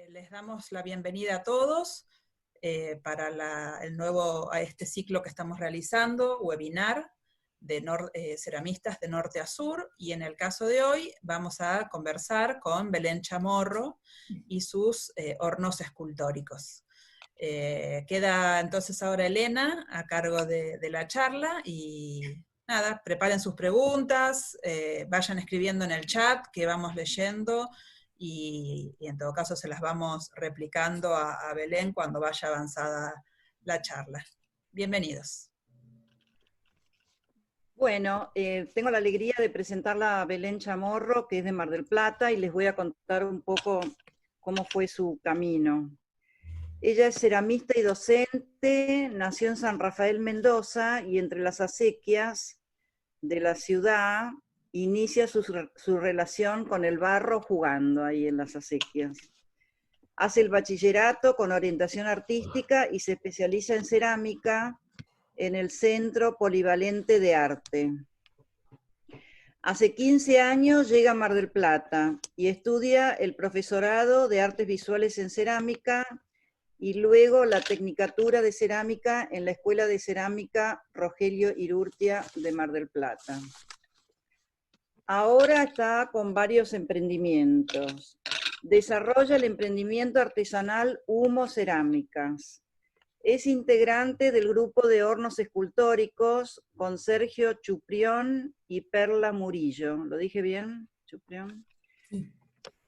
Les damos la bienvenida a todos para a este ciclo que estamos realizando, webinar de ceramistas de norte a sur, y en el caso de hoy vamos a conversar con Belén Chamorro y sus hornos escultóricos. Queda entonces ahora Elena a cargo de la charla, y nada, preparen sus preguntas, vayan escribiendo en el chat que vamos leyendo, y en todo caso se las vamos replicando a Belén cuando vaya avanzada la charla. Bienvenidos. Bueno, tengo la alegría de presentarla a Belén Chamorro, que es de Mar del Plata, y les voy a contar un poco cómo fue su camino. Ella es ceramista y docente, nació en San Rafael, Mendoza, y entre las acequias de la ciudad inicia su relación con el barro jugando ahí en las acequias. Hace el bachillerato con orientación artística y se especializa en cerámica en el Centro Polivalente de Arte. Hace 15 años llega a Mar del Plata y estudia el profesorado de Artes Visuales en Cerámica y luego la Tecnicatura de Cerámica en la Escuela de Cerámica Rogelio Irurtia de Mar del Plata. Ahora está con varios emprendimientos. Desarrolla el emprendimiento artesanal Humo Cerámicas. Es integrante del grupo de hornos escultóricos con Sergio Chuprión y Perla Murillo. ¿Lo dije bien, Chuprión? Sí.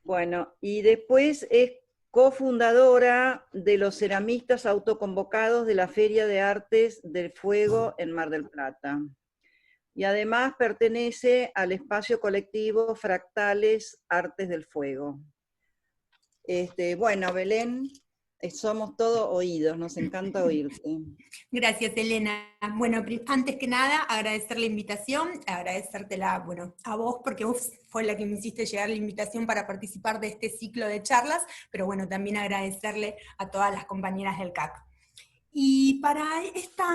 Bueno, y después es cofundadora de los ceramistas autoconvocados de la Feria de Artes del Fuego en Mar del Plata. Y además pertenece al espacio colectivo Fractales Artes del Fuego. Bueno, Belén, somos todos oídos, nos encanta oírte. Gracias, Elena. Bueno, antes que nada, agradecer la invitación, agradecértela, bueno, a vos, porque vos fue la que me hiciste llegar la invitación para participar de este ciclo de charlas, pero bueno, también agradecerle a todas las compañeras del CAC. Y para esta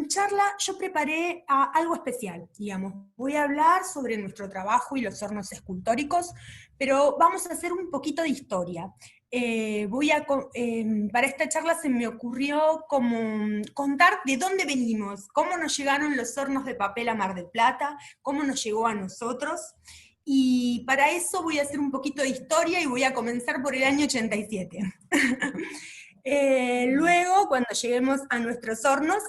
charla yo preparé algo especial, digamos. Voy a hablar sobre nuestro trabajo y los hornos escultóricos, pero vamos a hacer un poquito de historia. Para esta charla se me ocurrió como contar de dónde venimos, cómo nos llegaron los hornos de papel a Mar del Plata, cómo nos llegó a nosotros, y para eso voy a hacer un poquito de historia y voy a comenzar por el año 87. Luego, cuando lleguemos a nuestros hornos,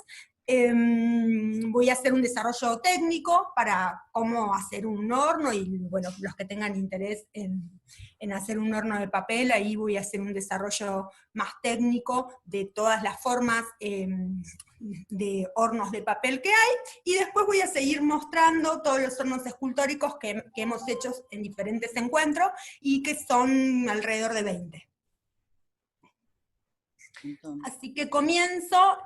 voy a hacer un desarrollo técnico para cómo hacer un horno, y bueno, los que tengan interés en hacer un horno de papel, ahí voy a hacer un desarrollo más técnico de todas las formas de hornos de papel que hay, y después voy a seguir mostrando todos los hornos escultóricos que hemos hecho en diferentes encuentros, y que son alrededor de 20. Así que comienzo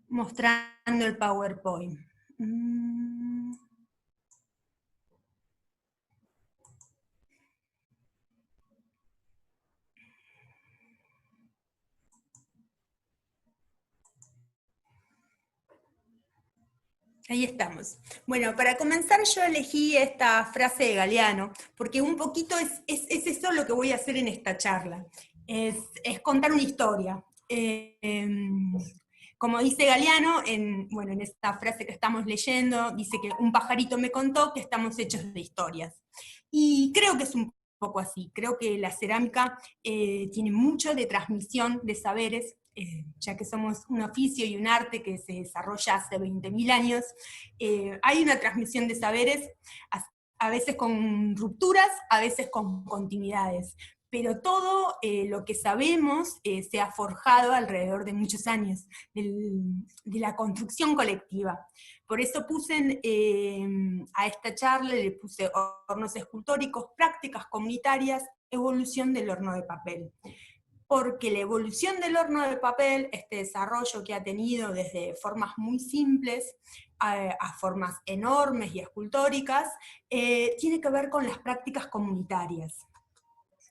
mostrando el PowerPoint. Ahí estamos. Bueno, para comenzar yo elegí esta frase de Galeano, porque un poquito es eso lo que voy a hacer en esta charla, es contar una historia. Como dice Galeano, en esta frase que estamos leyendo, dice que un pajarito me contó que estamos hechos de historias. Y creo que es un poco así, creo que la cerámica tiene mucho de transmisión de saberes, ya que somos un oficio y un arte que se desarrolla hace 20.000 años, hay una transmisión de saberes, a veces con rupturas, a veces con continuidades, pero todo lo que sabemos se ha forjado alrededor de muchos años, de la construcción colectiva. Por eso puse a esta charla, le puse hornos escultóricos, prácticas comunitarias, evolución del horno de papel. Porque la evolución del horno de papel, este desarrollo que ha tenido desde formas muy simples a formas enormes y escultóricas, tiene que ver con las prácticas comunitarias.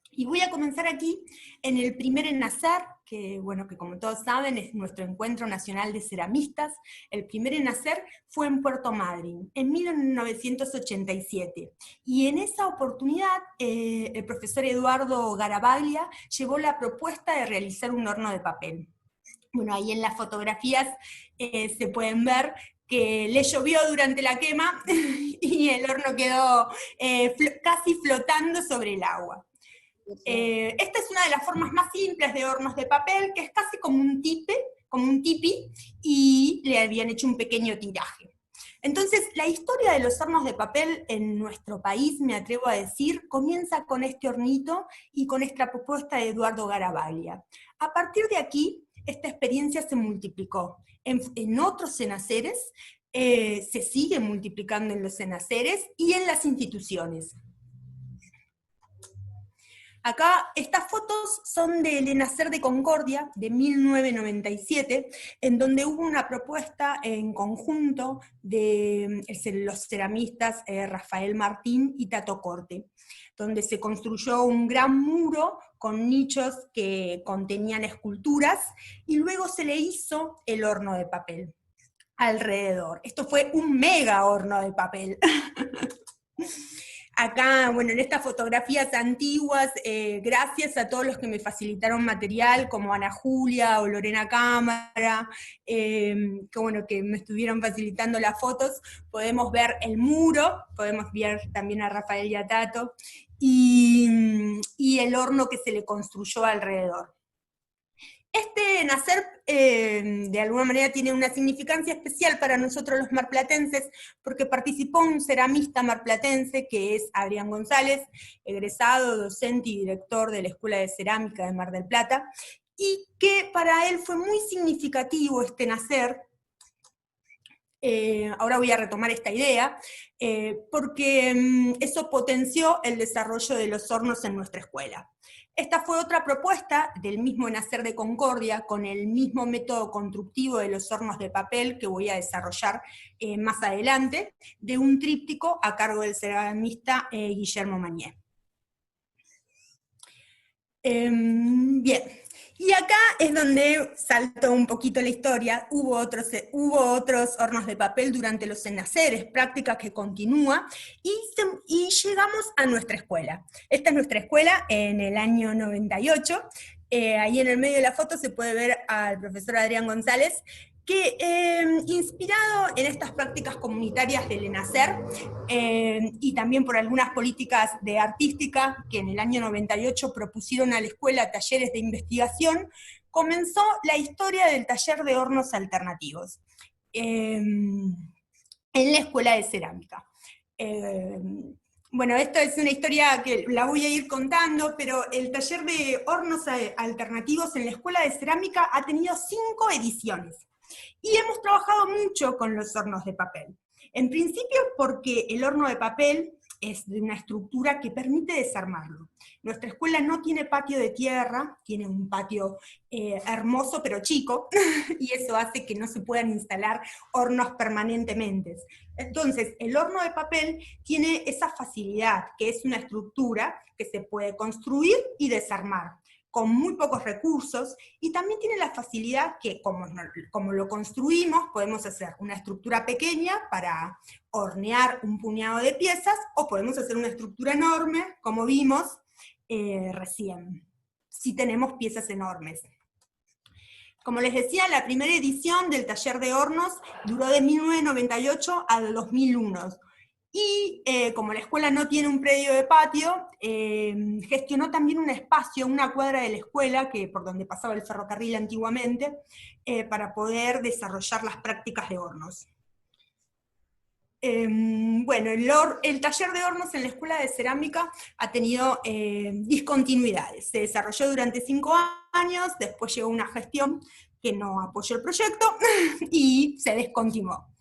Y voy a comenzar aquí en el primer en nacer, que, bueno, que como todos saben es nuestro Encuentro Nacional de Ceramistas. El primero en nacer fue en Puerto Madryn, en 1987. Y en esa oportunidad, el profesor Eduardo Garavaglia llevó la propuesta de realizar un horno de papel. Bueno, ahí en las fotografías se pueden ver que le llovió durante la quema y el horno quedó casi flotando sobre el agua. Esta es una de las formas más simples de hornos de papel, que es casi como un tipi, y le habían hecho un pequeño tiraje. Entonces, la historia de los hornos de papel en nuestro país, me atrevo a decir, comienza con este hornito y con esta propuesta de Eduardo Garavaglia. A partir de aquí, esta experiencia se multiplicó en otros cenaceres, se sigue multiplicando en los cenaceres y en las instituciones. Acá estas fotos son del Enacer de Concordia, de 1997, en donde hubo una propuesta en conjunto de los ceramistas Rafael Martín y Tato Corte, donde se construyó un gran muro con nichos que contenían esculturas, y luego se le hizo el horno de papel alrededor. Esto fue un mega horno de papel. Acá, bueno, en estas fotografías antiguas, gracias a todos los que me facilitaron material, como Ana Julia o Lorena Cámara, que bueno, que me estuvieron facilitando las fotos, podemos ver el muro, podemos ver también a Rafael y a Tato, y el horno que se le construyó alrededor. Este nacer, de alguna manera, tiene una significancia especial para nosotros los marplatenses, porque participó un ceramista marplatense, que es Adrián González, egresado, docente y director de la Escuela de Cerámica de Mar del Plata, y que para él fue muy significativo este nacer. Ahora voy a retomar esta idea, porque eso potenció el desarrollo de los hornos en nuestra escuela. Esta fue otra propuesta del mismo Nacer de Concordia, con el mismo método constructivo de los hornos de papel que voy a desarrollar más adelante, de un tríptico a cargo del ceramista Guillermo Mañé. Bien, y acá es donde saltó un poquito la historia. Hubo otros hornos de papel durante los cenaceres, práctica que continúa, y llegamos a nuestra escuela. Esta es nuestra escuela en el año 98, ahí en el medio de la foto se puede ver al profesor Adrián González, que inspirado en estas prácticas comunitarias del ENACER, y también por algunas políticas de artística que en el año 98 propusieron a la escuela talleres de investigación, comenzó la historia del taller de hornos alternativos en la Escuela de Cerámica. Bueno, esto es una historia que la voy a ir contando, pero el taller de hornos alternativos en la Escuela de Cerámica ha tenido 5 ediciones. Y hemos trabajado mucho con los hornos de papel. En principio porque el horno de papel es de una estructura que permite desarmarlo. Nuestra escuela no tiene patio de tierra, tiene un patio hermoso pero chico, y eso hace que no se puedan instalar hornos permanentemente. Entonces, el horno de papel tiene esa facilidad, que es una estructura que se puede construir y desarmar, con muy pocos recursos, y también tiene la facilidad que, como lo construimos, podemos hacer una estructura pequeña para hornear un puñado de piezas, o podemos hacer una estructura enorme, como vimos recién, si tenemos piezas enormes. Como les decía, la primera edición del taller de hornos duró de 1998 al 2001, y como la escuela no tiene un predio de patio, gestionó también un espacio, una cuadra de la escuela, por donde pasaba el ferrocarril antiguamente, para poder desarrollar las prácticas de hornos. Bueno, el taller de hornos en la Escuela de Cerámica ha tenido discontinuidades. Se desarrolló durante 5 años, después llegó una gestión que no apoyó el proyecto y se descontinuó.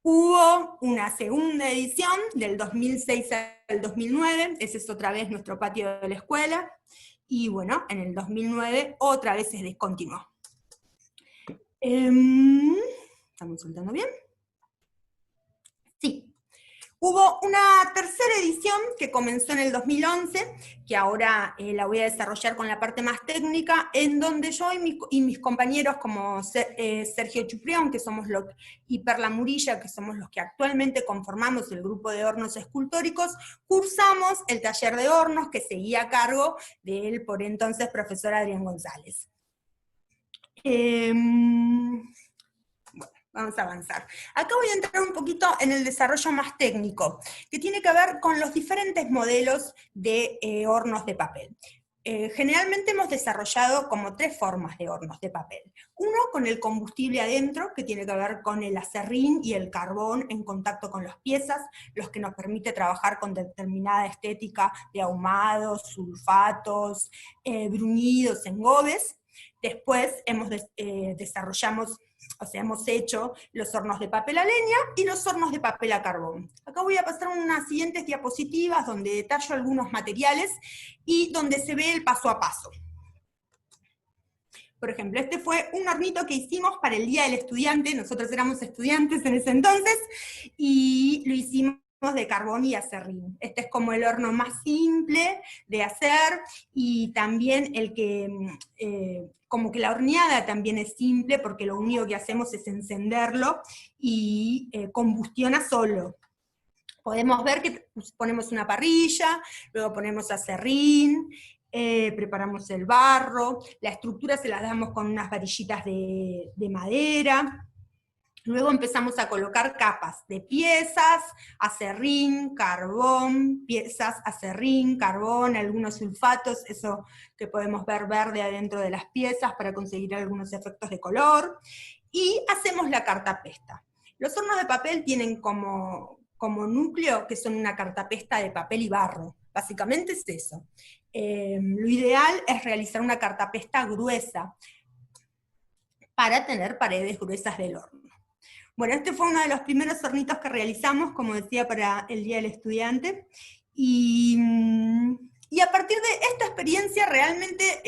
Hubo una segunda edición del 2006 al 2009, ese es otra vez nuestro patio de la escuela, y bueno, en el 2009 otra vez se descontinuó. ¿Estamos soltando bien? Sí. Hubo una tercera edición que comenzó en el 2011, que ahora la voy a desarrollar con la parte más técnica, en donde yo y mis compañeros como Sergio Chuprión, que somos y Perla Murilla, que somos los que actualmente conformamos el grupo de hornos escultóricos, cursamos el taller de hornos que seguía a cargo del por entonces profesor Adrián González. Vamos a avanzar. Acá voy a entrar un poquito en el desarrollo más técnico, que tiene que ver con los diferentes modelos de hornos de papel. Generalmente hemos desarrollado como 3 formas de hornos de papel. Uno con el combustible adentro, que tiene que ver con el acerrín y el carbón en contacto con las piezas, los que nos permite trabajar con determinada estética de ahumados, sulfatos, bruñidos, engobes. Después hemos hecho los hornos de papel a leña y los hornos de papel a carbón. Acá voy a pasar unas siguientes diapositivas donde detallo algunos materiales y donde se ve el paso a paso. Por ejemplo, este fue un hornito que hicimos para el Día del Estudiante, nosotros éramos estudiantes en ese entonces, y lo hicimos de carbón y acerrín. Este es como el horno más simple de hacer, y también el que, como que la horneada también es simple, porque lo único que hacemos es encenderlo, y combustiona solo. Podemos ver que ponemos una parrilla, luego ponemos acerrín, preparamos el barro, la estructura se la damos con unas varillitas de madera. Luego empezamos a colocar capas de piezas, acerrín, carbón, piezas, acerrín, carbón, algunos sulfatos, eso que podemos ver verde adentro de las piezas para conseguir algunos efectos de color, y hacemos la cartapesta. Los hornos de papel tienen como núcleo que son una cartapesta de papel y barro, básicamente es eso. Lo ideal es realizar una cartapesta gruesa para tener paredes gruesas del horno. Bueno, este fue uno de los primeros hornitos que realizamos, como decía, para el Día del Estudiante, y a partir de esta experiencia realmente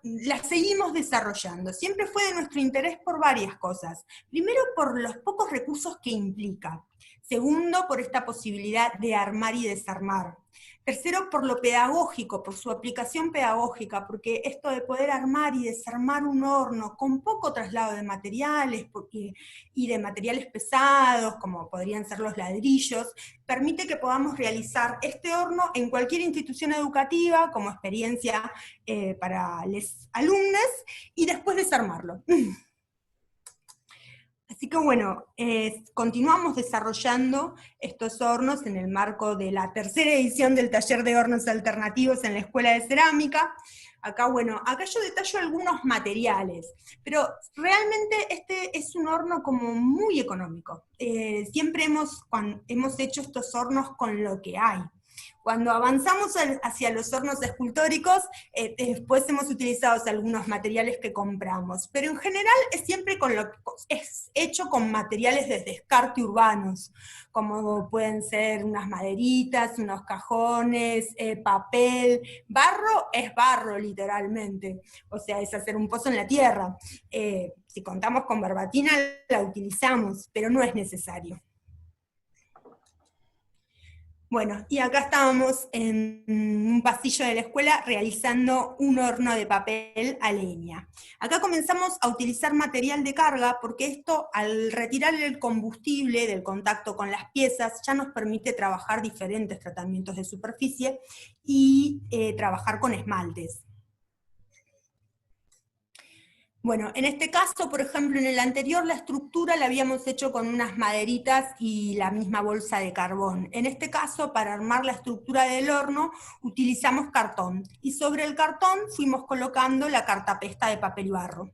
la seguimos desarrollando. Siempre fue de nuestro interés por varias cosas. Primero, por los pocos recursos que implica. Segundo, por esta posibilidad de armar y desarmar. Tercero, por lo pedagógico, por su aplicación pedagógica, porque esto de poder armar y desarmar un horno con poco traslado de materiales y de materiales pesados, como podrían ser los ladrillos, permite que podamos realizar este horno en cualquier institución educativa como experiencia para los alumnos, y después desarmarlo. Así que bueno, continuamos desarrollando estos hornos en el marco de la tercera edición del taller de hornos alternativos en la Escuela de Cerámica. Acá yo detallo algunos materiales, pero realmente este es un horno como muy económico. Siempre hemos hecho estos hornos con lo que hay. Cuando avanzamos hacia los hornos escultóricos, después hemos utilizado algunos materiales que compramos, pero en general es siempre es hecho con materiales de descarte urbanos, como pueden ser unas maderitas, unos cajones, papel. Barro es barro, literalmente, o sea, es hacer un pozo en la tierra. Si contamos con barbatina, la utilizamos, pero no es necesario. Bueno, y acá estábamos en un pasillo de la escuela realizando un horno de papel a leña. Acá comenzamos a utilizar material de carga porque esto, al retirar el combustible del contacto con las piezas, ya nos permite trabajar diferentes tratamientos de superficie y trabajar con esmaltes. Bueno, en este caso, por ejemplo, en el anterior la estructura la habíamos hecho con unas maderitas y la misma bolsa de carbón. En este caso, para armar la estructura del horno, utilizamos cartón, y sobre el cartón fuimos colocando la cartapesta de papel y barro.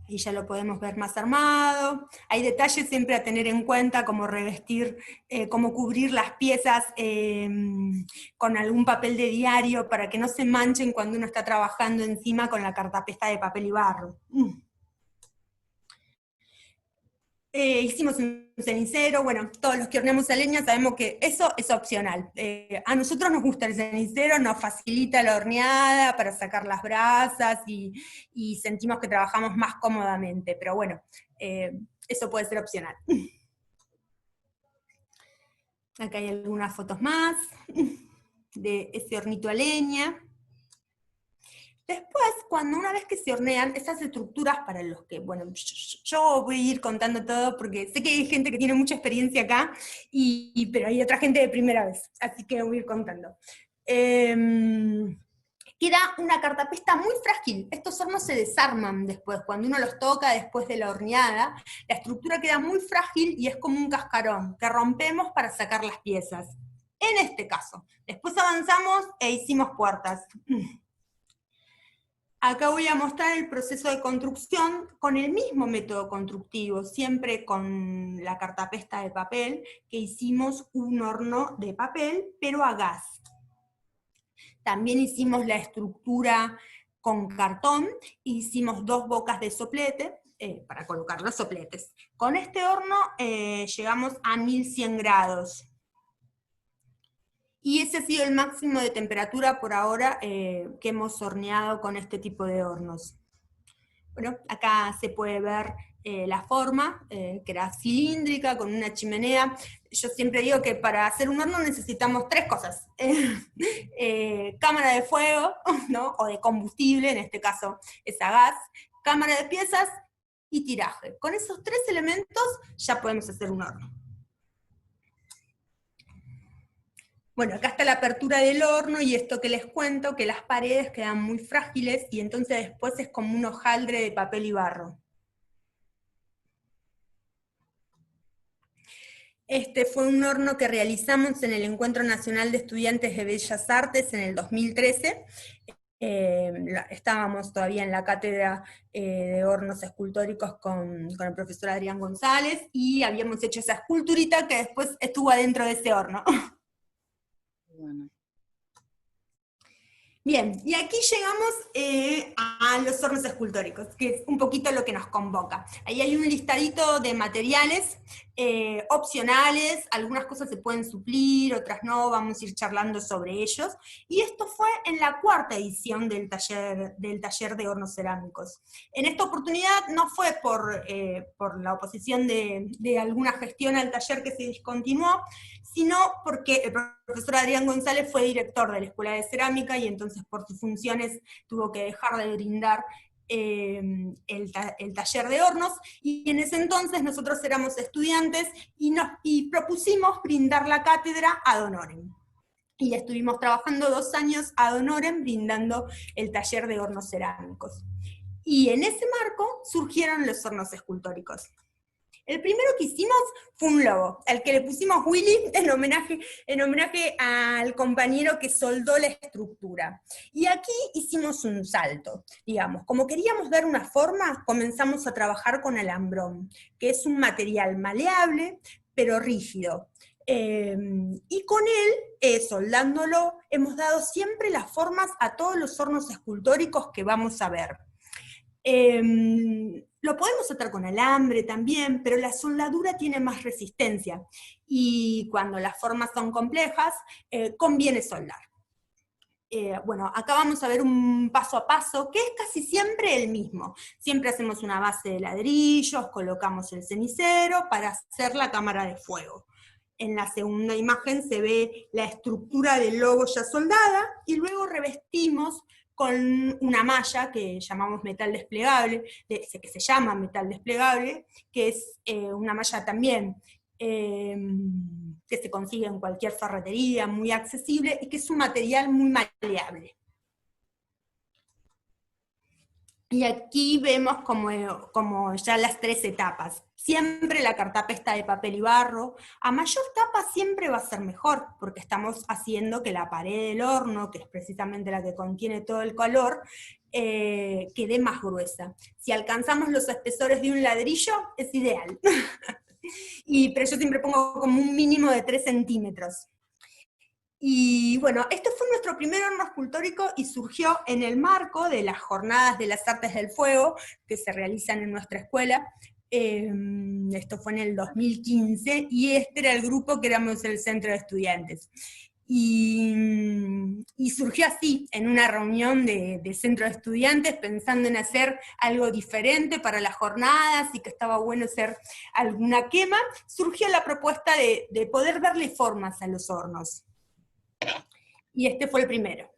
Ahí ya lo podemos ver más armado. Hay detalles siempre a tener en cuenta, como revestir, como cubrir las piezas con algún papel de diario para que no se manchen cuando uno está trabajando encima con la cartapesta de papel y barro. Hicimos un cenicero, bueno, todos los que horneamos a leña sabemos que eso es opcional. A nosotros nos gusta el cenicero, nos facilita la horneada para sacar las brasas y sentimos que trabajamos más cómodamente, pero bueno, eso puede ser opcional. Acá hay algunas fotos más de ese hornito a leña. Después, una vez que se hornean, esas estructuras para los que, bueno, yo voy a ir contando todo porque sé que hay gente que tiene mucha experiencia acá, pero hay otra gente de primera vez, así que voy a ir contando. Queda una cartapesta muy frágil. Estos hornos se desarman después, cuando uno los toca después de la horneada, la estructura queda muy frágil y es como un cascarón que rompemos para sacar las piezas. En este caso, después avanzamos e hicimos puertas. Acá voy a mostrar el proceso de construcción con el mismo método constructivo, siempre con la cartapesta de papel, que hicimos un horno de papel, pero a gas. También hicimos la estructura con cartón, hicimos 2 bocas de soplete, para colocar los sopletes. Con este horno llegamos a 1100 grados. Y ese ha sido el máximo de temperatura por ahora que hemos horneado con este tipo de hornos. Bueno, acá se puede ver la forma, que era cilíndrica, con una chimenea. Yo siempre digo que para hacer un horno necesitamos 3 cosas. Cámara de fuego, ¿no? O de combustible, en este caso es a gas, cámara de piezas y tiraje. Con esos 3 elementos ya podemos hacer un horno. Bueno, acá está la apertura del horno y esto que les cuento, que las paredes quedan muy frágiles y entonces después es como un hojaldre de papel y barro. Este fue un horno que realizamos en el Encuentro Nacional de Estudiantes de Bellas Artes en el 2013. Estábamos todavía en la cátedra de hornos escultóricos con el profesor Adrián González y habíamos hecho esa esculturita que después estuvo adentro de ese horno. Bueno. Bien, y aquí llegamos a los hornos escultóricos, que es un poquito lo que nos convoca. Ahí hay un listadito de materiales opcionales, algunas cosas se pueden suplir, otras no, vamos a ir charlando sobre ellos. Y esto fue en la 4ª edición del taller de hornos cerámicos. En esta oportunidad no fue por la oposición de alguna gestión al taller que se discontinuó, sino porque el profesor Adrián González fue director de la Escuela de Cerámica y entonces por sus funciones tuvo que dejar de brindar el taller de hornos, y en ese entonces nosotros éramos estudiantes y propusimos brindar la cátedra ad honorem. Y estuvimos trabajando 2 años ad honorem brindando el taller de hornos cerámicos. Y en ese marco surgieron los hornos escultóricos. El primero que hicimos fue un logo, al que le pusimos Willy en homenaje al compañero que soldó la estructura. Y aquí hicimos un salto, digamos, como queríamos dar una forma, comenzamos a trabajar con alambrón, que es un material maleable, pero rígido. Y con él, soldándolo, hemos dado siempre las formas a todos los hornos escultóricos que vamos a ver. Lo podemos atar con alambre también, pero la soldadura tiene más resistencia, y cuando las formas son complejas, conviene soldar. Bueno, acá vamos a ver un paso a paso, que es casi siempre el mismo. Siempre hacemos una base de ladrillos, colocamos el cenicero para hacer la cámara de fuego. En la segunda imagen se ve la estructura del logo ya soldada, y luego revestimos con una malla que llamamos metal desplegable, que se llama metal desplegable, que es una malla también que se consigue en cualquier ferretería, muy accesible, y que es un material muy maleable. Y aquí vemos como ya las 3 etapas. Siempre la cartapesta de papel y barro. A mayor tapa siempre va a ser mejor, porque estamos haciendo que la pared del horno, que es precisamente la que contiene todo el calor, quede más gruesa. Si alcanzamos los espesores de un ladrillo, es ideal. Pero yo siempre pongo como un mínimo de 3 centímetros. Y bueno, este fue nuestro primer horno escultórico y surgió en el marco de las Jornadas de las Artes del Fuego que se realizan en nuestra escuela. Esto fue en el 2015, y este era el grupo que éramos el centro de estudiantes. Y surgió así, en una reunión de centro de estudiantes, pensando en hacer algo diferente para las jornadas, y que estaba bueno hacer alguna quema, surgió la propuesta de poder darle formas a los hornos. Y este fue el primero.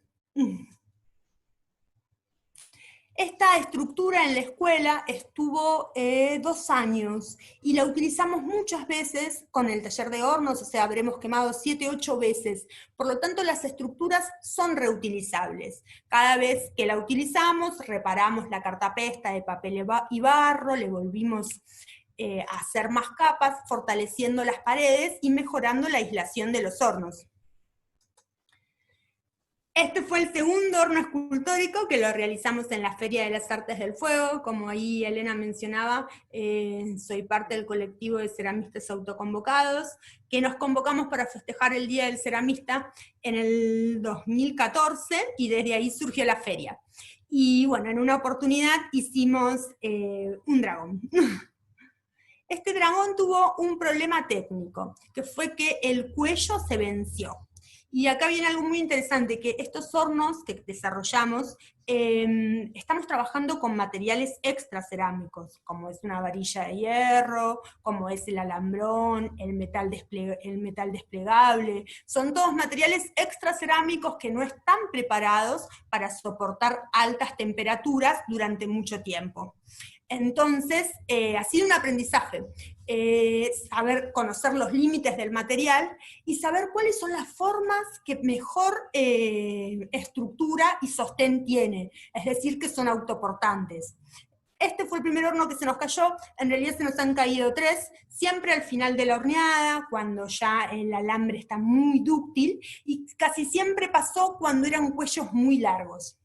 Esta estructura en la escuela estuvo 2 años, y la utilizamos muchas veces con el taller de hornos, o sea, habremos quemado 7, 8 veces. Por lo tanto, las estructuras son reutilizables. Cada vez que la utilizamos, reparamos la cartapesta de papel y barro, le volvimos a hacer más capas, fortaleciendo las paredes y mejorando la aislación de los hornos. Este fue el segundo horno escultórico que lo realizamos en la Feria de las Artes del Fuego. Como ahí Elena mencionaba, soy parte del colectivo de ceramistas autoconvocados, que nos convocamos para festejar el Día del Ceramista en el 2014, y desde ahí surgió la feria. Y bueno, en una oportunidad hicimos un dragón. Este dragón tuvo un problema técnico, que fue que el cuello se venció. Y acá viene algo muy interesante, que estos hornos que desarrollamos, estamos trabajando con materiales extra cerámicos, como es una varilla de hierro, como es el alambrón, el metal desplegable. Son todos materiales extra cerámicos que no están preparados para soportar altas temperaturas durante mucho tiempo. Entonces, ha sido un aprendizaje, saber conocer los límites del material y saber cuáles son las formas que mejor estructura y sostén tiene, es decir, que son autoportantes. Este fue el primer horno que se nos cayó, en realidad se nos han caído 3, siempre al final de la horneada, cuando ya el alambre está muy dúctil, y casi siempre pasó cuando eran cuellos muy largos.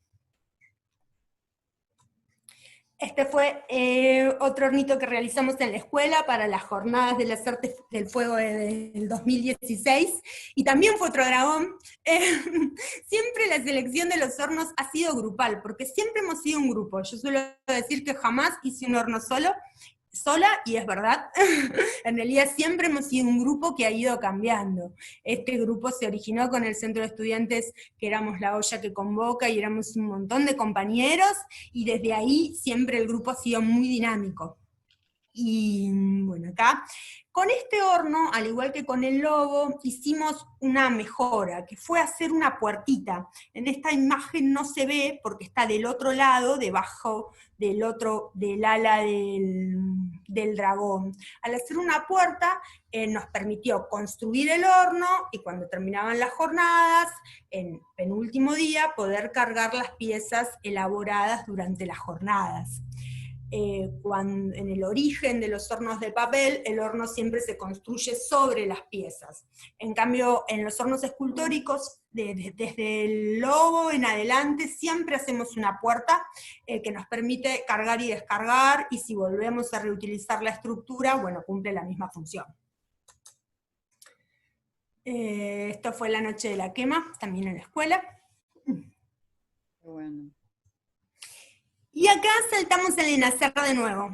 Este fue otro hornito que realizamos en la escuela para las jornadas de las artes del fuego del 2016, y también fue otro dragón. Siempre la selección de los hornos ha sido grupal, porque siempre hemos sido un grupo. Yo suelo decir que jamás hice un horno sola, y es verdad. En realidad siempre hemos sido un grupo que ha ido cambiando. Este grupo se originó con el centro de estudiantes, que éramos la olla que convoca, y éramos un montón de compañeros, y desde ahí siempre el grupo ha sido muy dinámico. Y bueno, acá, con este horno, al igual que con el lobo, hicimos una mejora, que fue hacer una puertita. En esta imagen no se ve porque está del otro lado, debajo del ala del dragón. Al hacer una puerta, nos permitió construir el horno, y cuando terminaban las jornadas, en penúltimo día, poder cargar las piezas elaboradas durante las jornadas. En el origen de los hornos de papel, el horno siempre se construye sobre las piezas. En cambio, en los hornos escultóricos, desde el lobo en adelante, siempre hacemos una puerta que nos permite cargar y descargar, y si volvemos a reutilizar la estructura, bueno, cumple la misma función. Esto fue la noche de la quema, también en la escuela. Bueno. Y acá saltamos el ENACER de nuevo.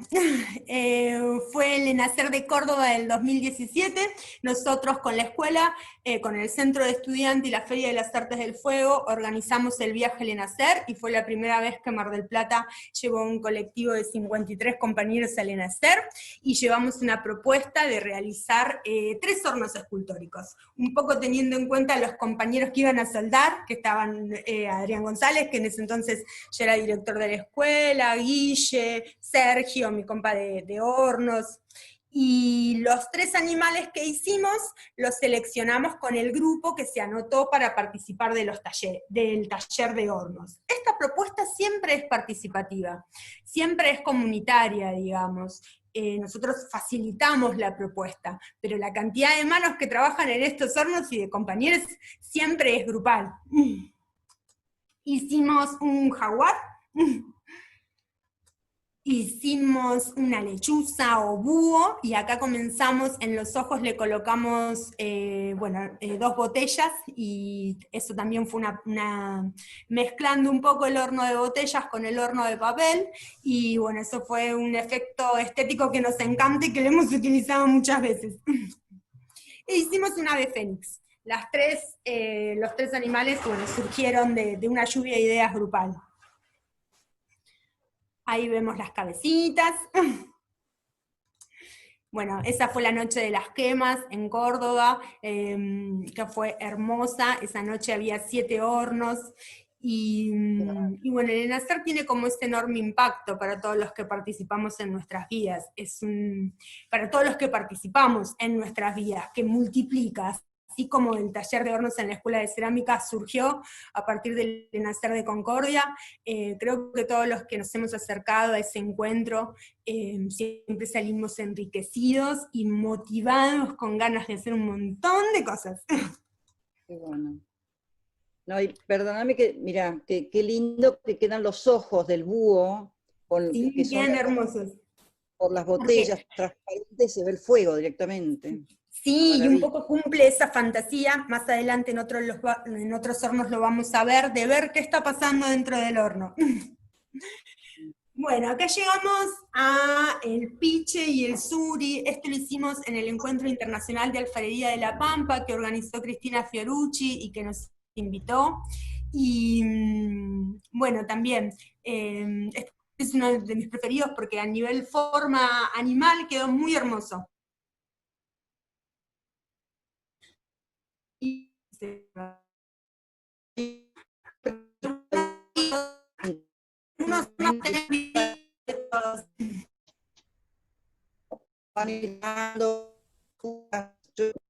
Fue el ENACER de Córdoba del 2017, nosotros con la escuela, con el Centro de Estudiantes y la Feria de las Artes del Fuego, organizamos el viaje al ENACER, y fue la primera vez que Mar del Plata llevó un colectivo de 53 compañeros al ENACER, y llevamos una propuesta de realizar 3 hornos escultóricos, un poco teniendo en cuenta los compañeros que iban a soldar, que estaban Adrián González, que en ese entonces ya era director de la escuela, Guille, Sergio, mi compa de hornos, y los 3 animales que hicimos los seleccionamos con el grupo que se anotó para participar del taller de hornos. Esta propuesta siempre es participativa, siempre es comunitaria, digamos. Nosotros facilitamos la propuesta, pero la cantidad de manos que trabajan en estos hornos y de compañeros siempre es grupal. Hicimos un jaguar, hicimos una lechuza o búho, y acá comenzamos, en los ojos le colocamos, dos botellas, y eso también fue mezclando un poco el horno de botellas con el horno de papel, y bueno, eso fue un efecto estético que nos encanta y que lo hemos utilizado muchas veces. E hicimos un ave fénix. Los tres animales, bueno, surgieron de una lluvia de ideas grupal. Ahí vemos las cabecitas. Bueno, esa fue la noche de las quemas en Córdoba, que fue hermosa. Esa noche había 7 hornos, y bueno, el ENASAR tiene como este enorme impacto para todos los que participamos en nuestras vidas. Para todos los que participamos en nuestras vidas, que multiplica. Así como el taller de hornos en la Escuela de Cerámica surgió a partir del ENASAR de Concordia, creo que todos los que nos hemos acercado a ese encuentro siempre salimos enriquecidos y motivados, con ganas de hacer un montón de cosas. Qué bueno. No, y perdóname que, mira, qué lindo que quedan los ojos del búho, Sí, que son quedan hermosos. por las botellas transparentes, se ve el fuego directamente. Sí, y un poco cumple esa fantasía. Más adelante en otros hornos lo vamos a ver, de ver qué está pasando dentro del horno. Bueno, acá llegamos a el piche y el suri. Esto lo hicimos en el Encuentro Internacional de Alfarería de La Pampa, que organizó Cristina Fiorucci y que nos invitó. Y bueno, también, este es uno de mis preferidos porque a nivel forma animal quedó muy hermoso. Y unos no tenemos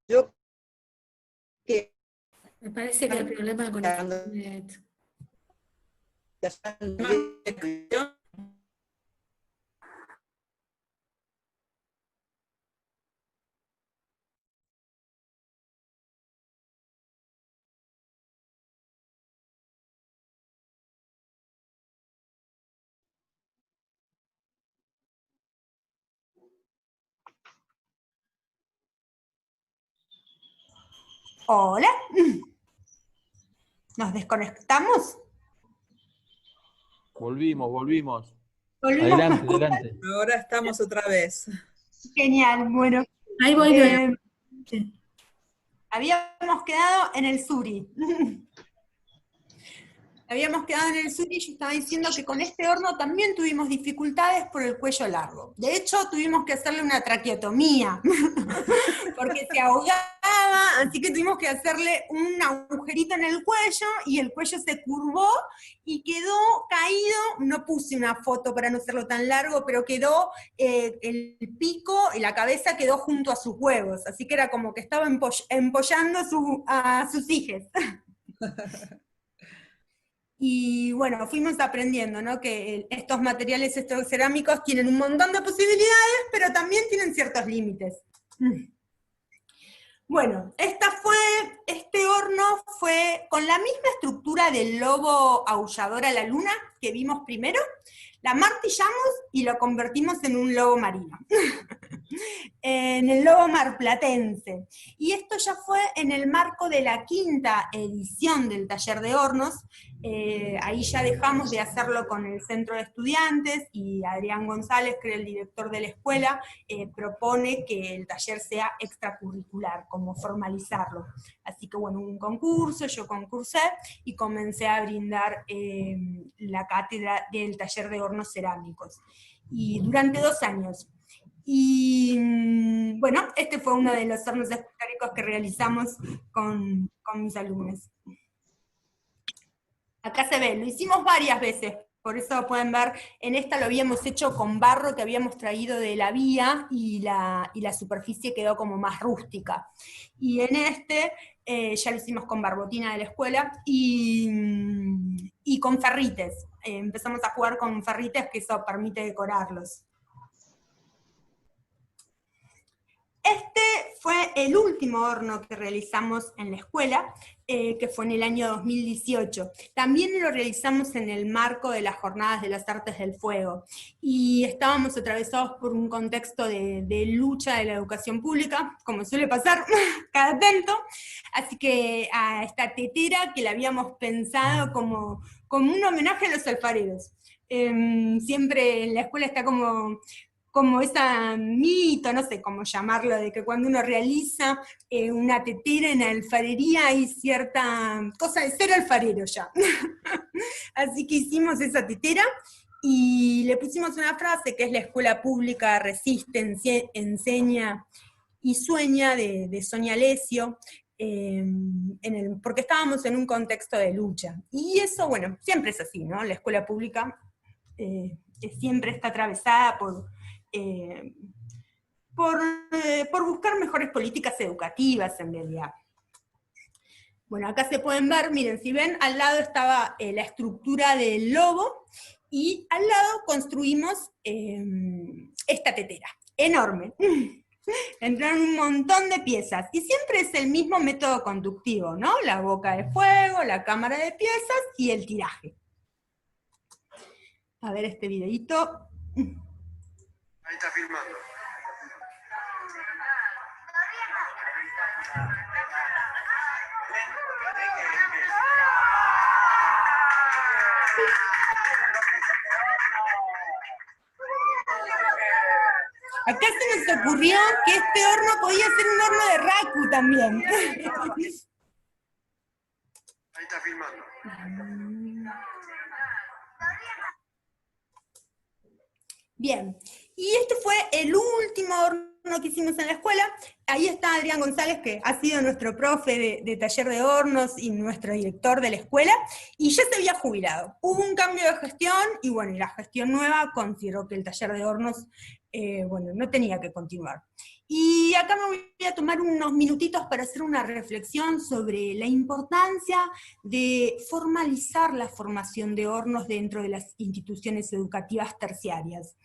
yo que Me parece que hay problema con internet. Hola. ¿Nos desconectamos? Volvimos. ¿Volvimos? Adelante. Ahora estamos otra vez. Genial, bueno. Ahí voy, Habíamos quedado en el suri. Habíamos quedado en el suri y yo estaba diciendo que con este horno también tuvimos dificultades por el cuello largo. De hecho, tuvimos que hacerle una traqueotomía, porque se ahogaba, así que tuvimos que hacerle un agujerito en el cuello, y el cuello se curvó y quedó caído. No puse una foto para no hacerlo tan largo, pero quedó, el pico y la cabeza quedó junto a sus huevos, así que era como que estaba empollando a sus hijos. Y bueno, fuimos aprendiendo, ¿no? Que estos materiales, estos cerámicos, tienen un montón de posibilidades, pero también tienen ciertos límites. Bueno, este horno fue con la misma estructura del lobo aullador a la luna que vimos primero. La martillamos y lo convertimos en un lobo marino. En el lobo marplatense. Y esto ya fue en el marco de la 5ª edición del taller de hornos. Ahí ya dejamos de hacerlo con el centro de estudiantes, y Adrián González, que era el director de la escuela, propone que el taller sea extracurricular, como formalizarlo. Así que bueno, hubo un concurso, yo concursé y comencé a brindar la cátedra del taller de hornos cerámicos. Y durante 2 años. Y bueno, este fue uno de los hornos escultóricos que realizamos con mis alumnos. Acá se ve, lo hicimos varias veces, por eso pueden ver, en esta lo habíamos hecho con barro que habíamos traído de la vía, y la superficie quedó como más rústica. Y en este ya lo hicimos con barbotina de la escuela, y con ferrites. Empezamos a jugar con ferrites, que eso permite decorarlos. Este fue el último horno que realizamos en la escuela, que fue en el año 2018. También lo realizamos en el marco de las Jornadas de las Artes del Fuego, y estábamos atravesados por un contexto de lucha de la educación pública, como suele pasar cada tanto, así que a esta tetera que la habíamos pensado como un homenaje a los alfareros. Siempre en la escuela está como ese mito, no sé cómo llamarlo, de que cuando uno realiza una tetera en alfarería hay cierta cosa de ser alfarero ya. Así que hicimos esa tetera y le pusimos una frase que es: la escuela pública resiste, enseña y sueña, de Sonia Alessio, porque estábamos en un contexto de lucha. Y eso, bueno, siempre es así, ¿no? La escuela pública siempre está atravesada por buscar mejores políticas educativas, en realidad. Bueno, acá se pueden ver, miren, si ven, al lado estaba la estructura del lobo, y al lado construimos esta tetera, enorme. Entraron un montón de piezas, y siempre es el mismo método conductivo, ¿no? La boca de fuego, la cámara de piezas y el tiraje. A ver este videito. Ahí está filmando. Acá se nos ocurrió que este horno podía ser un horno de raku también. Ahí está filmando. Bien, y este fue el último horno que hicimos en la escuela. Ahí está Adrián González, que ha sido nuestro profe de taller de hornos y nuestro director de la escuela, y ya se había jubilado. Hubo un cambio de gestión, y bueno, y la gestión nueva consideró que el taller de hornos, bueno, no tenía que continuar. Y acá me voy a tomar unos minutitos para hacer una reflexión sobre la importancia de formalizar la formación de hornos dentro de las instituciones educativas terciarias.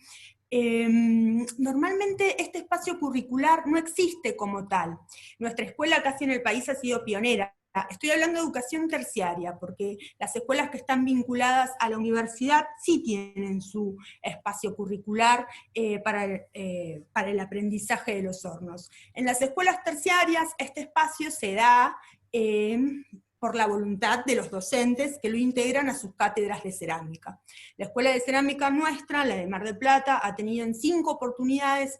Normalmente este espacio curricular no existe como tal. Nuestra escuela casi en el país ha sido pionera. Estoy hablando de educación terciaria, porque las escuelas que están vinculadas a la universidad sí tienen su espacio curricular para el aprendizaje de los hornos. En las escuelas terciarias este espacio se da por la voluntad de los docentes que lo integran a sus cátedras de cerámica. La Escuela de Cerámica nuestra, la de Mar del Plata, ha tenido en 5 oportunidades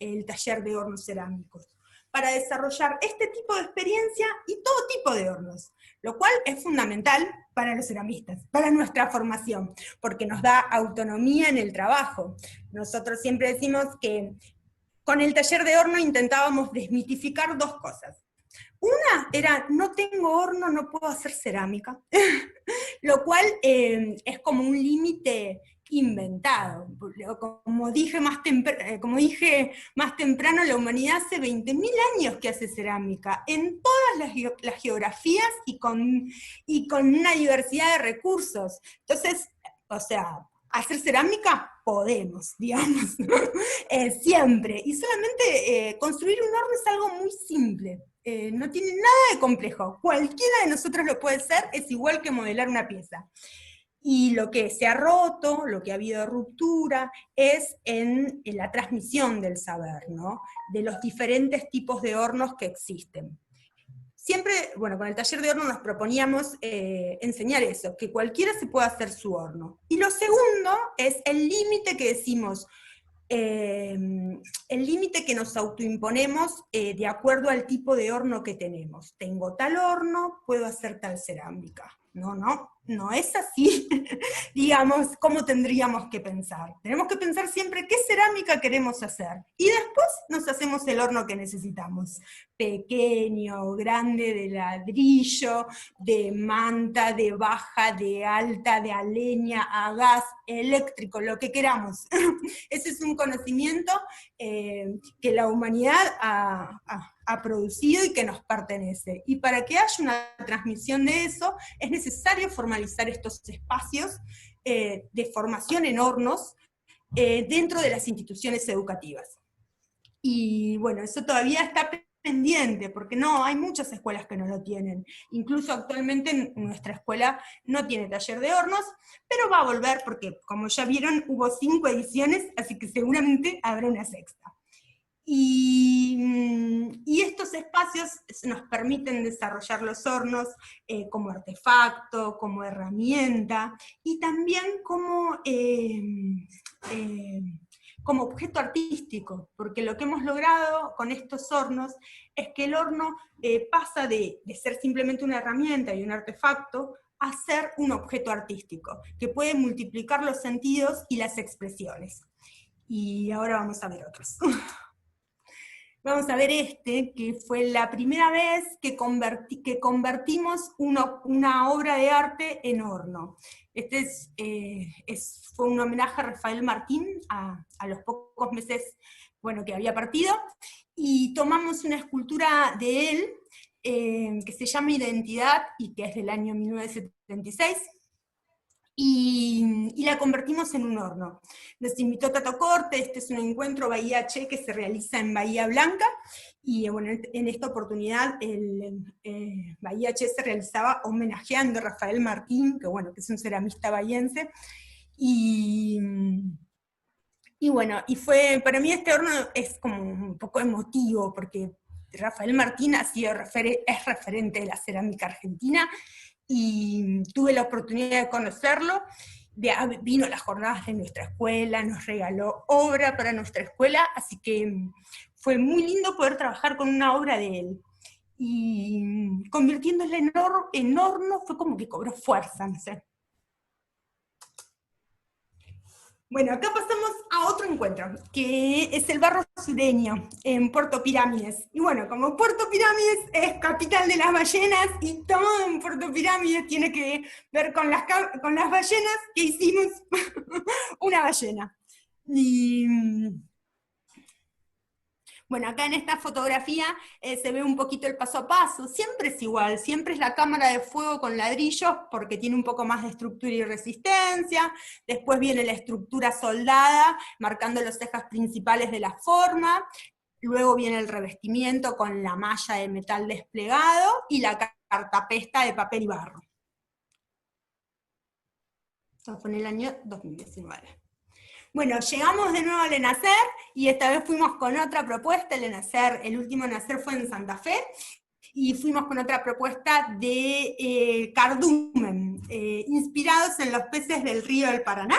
el taller de hornos cerámicos, para desarrollar este tipo de experiencia y todo tipo de hornos, lo cual es fundamental para los ceramistas, para nuestra formación, porque nos da autonomía en el trabajo. Nosotros siempre decimos que con el taller de horno intentábamos desmitificar 2 cosas. Una era: no tengo horno, no puedo hacer cerámica, lo cual es como un límite inventado. Como dije más temprano, la humanidad hace 20.000 años que hace cerámica, en todas las geografías y con una diversidad de recursos. Entonces, o sea, hacer cerámica podemos, digamos, siempre. Y solamente construir un horno es algo muy simple. No tiene nada de complejo. Cualquiera de nosotros lo puede hacer, es igual que modelar una pieza. Y lo que se ha roto, lo que ha habido ruptura, es en la transmisión del saber, ¿no? De los diferentes tipos de hornos que existen. Siempre, bueno, con el taller de horno nos proponíamos enseñar eso, que cualquiera se pueda hacer su horno. Y lo segundo es el límite que decimos, el límite que nos autoimponemos de acuerdo al tipo de horno que tenemos. Tengo tal horno, puedo hacer tal cerámica. No es así, digamos, cómo tendríamos que pensar. Tenemos que pensar siempre qué cerámica queremos hacer, y después nos hacemos el horno que necesitamos. Pequeño, grande, de ladrillo, de manta, de baja, de alta, de a leña, a gas, eléctrico, lo que queramos. Ese es un conocimiento que la humanidad ha producido y que nos pertenece. Y para que haya una transmisión de eso, es necesario formalizar estos espacios de formación en hornos dentro de las instituciones educativas. Y bueno, eso todavía está pendiente, porque no, hay muchas escuelas que no lo tienen. Incluso actualmente nuestra escuela no tiene taller de hornos, pero va a volver porque, como ya vieron, hubo 5 ediciones, así que seguramente habrá una sexta. Y estos espacios nos permiten desarrollar los hornos como artefacto, como herramienta, y también como objeto artístico, porque lo que hemos logrado con estos hornos es que el horno pasa de ser simplemente una herramienta y un artefacto a ser un objeto artístico, que puede multiplicar los sentidos y las expresiones. Y ahora vamos a ver otros. Vamos a ver que fue la primera vez que convertimos una obra de arte en horno. Fue un homenaje a Rafael Martín, a los pocos meses que había partido, y tomamos una escultura de él, que se llama Identidad, y que es del año 1976, y la convertimos en un horno. Nos invitó Tato Corte, este es un encuentro Bahía Che que se realiza en Bahía Blanca, y en esta oportunidad Bahía Che se realizaba homenajeando a Rafael Martín, que es un ceramista bahiense, y fue, para mí este horno es como un poco emotivo, porque Rafael Martín es referente de la cerámica argentina, y tuve la oportunidad de conocerlo, vino a las jornadas de nuestra escuela, nos regaló obra para nuestra escuela, así que fue muy lindo poder trabajar con una obra de él. Y convirtiéndola en horno fue como que cobró fuerza, no sé. Bueno, acá pasamos a otro encuentro, que es el barro sureño, en Puerto Pirámides. Y como Puerto Pirámides es capital de las ballenas, y todo en Puerto Pirámides tiene que ver con las ballenas, que hicimos una ballena. Y acá en esta fotografía se ve un poquito el paso a paso, siempre es igual, siempre es la cámara de fuego con ladrillos, porque tiene un poco más de estructura y resistencia, después viene la estructura soldada, marcando los ejes principales de la forma, luego viene el revestimiento con la malla de metal desplegado, y la cartapesta de papel y barro. Esto fue en el año 2019. Llegamos de nuevo al ENACER, y esta vez fuimos con otra propuesta. El último ENACER fue en Santa Fe, y fuimos con otra propuesta de cardumen, inspirados en los peces del río del Paraná.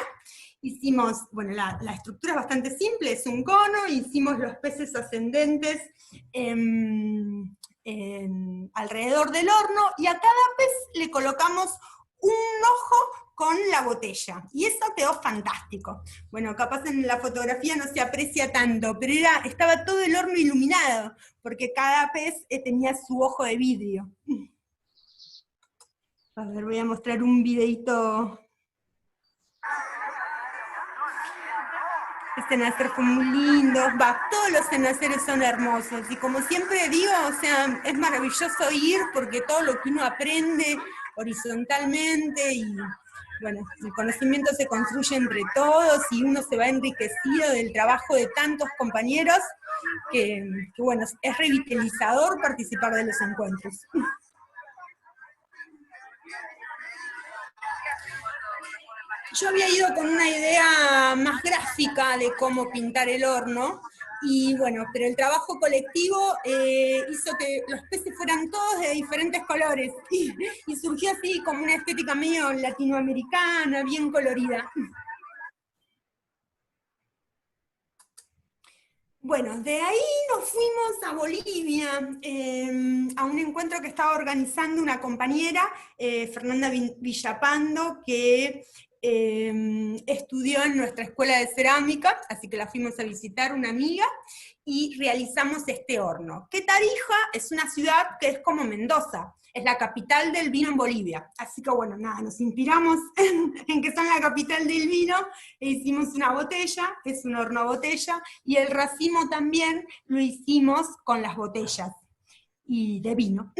Hicimos, la estructura es bastante simple, es un cono, hicimos los peces ascendentes alrededor del horno, y a cada pez le colocamos un ojo con la botella, y eso quedó fantástico. Capaz en la fotografía no se aprecia tanto, pero estaba todo el horno iluminado, porque cada pez tenía su ojo de vidrio. A ver, voy a mostrar un videito. Este nacer fue muy lindo, todos los naceres son hermosos, y como siempre digo, es maravilloso ir, porque todo lo que uno aprende horizontalmente, y el conocimiento se construye entre todos, y uno se va enriquecido del trabajo de tantos compañeros, que es revitalizador participar de los encuentros. Yo había ido con una idea más gráfica de cómo pintar el horno, pero el trabajo colectivo hizo que los peces fueran todos de diferentes colores, y surgió así como una estética medio latinoamericana, bien colorida. De ahí nos fuimos a Bolivia, a un encuentro que estaba organizando una compañera, Fernanda Villapando, que estudió en nuestra escuela de cerámica, así que la fuimos a visitar, una amiga, y realizamos este horno. Que Tarija es una ciudad que es como Mendoza, es la capital del vino en Bolivia, así que nos inspiramos en que son la capital del vino, e hicimos una botella, es un horno a botella, y el racimo también lo hicimos con las botellas y de vino,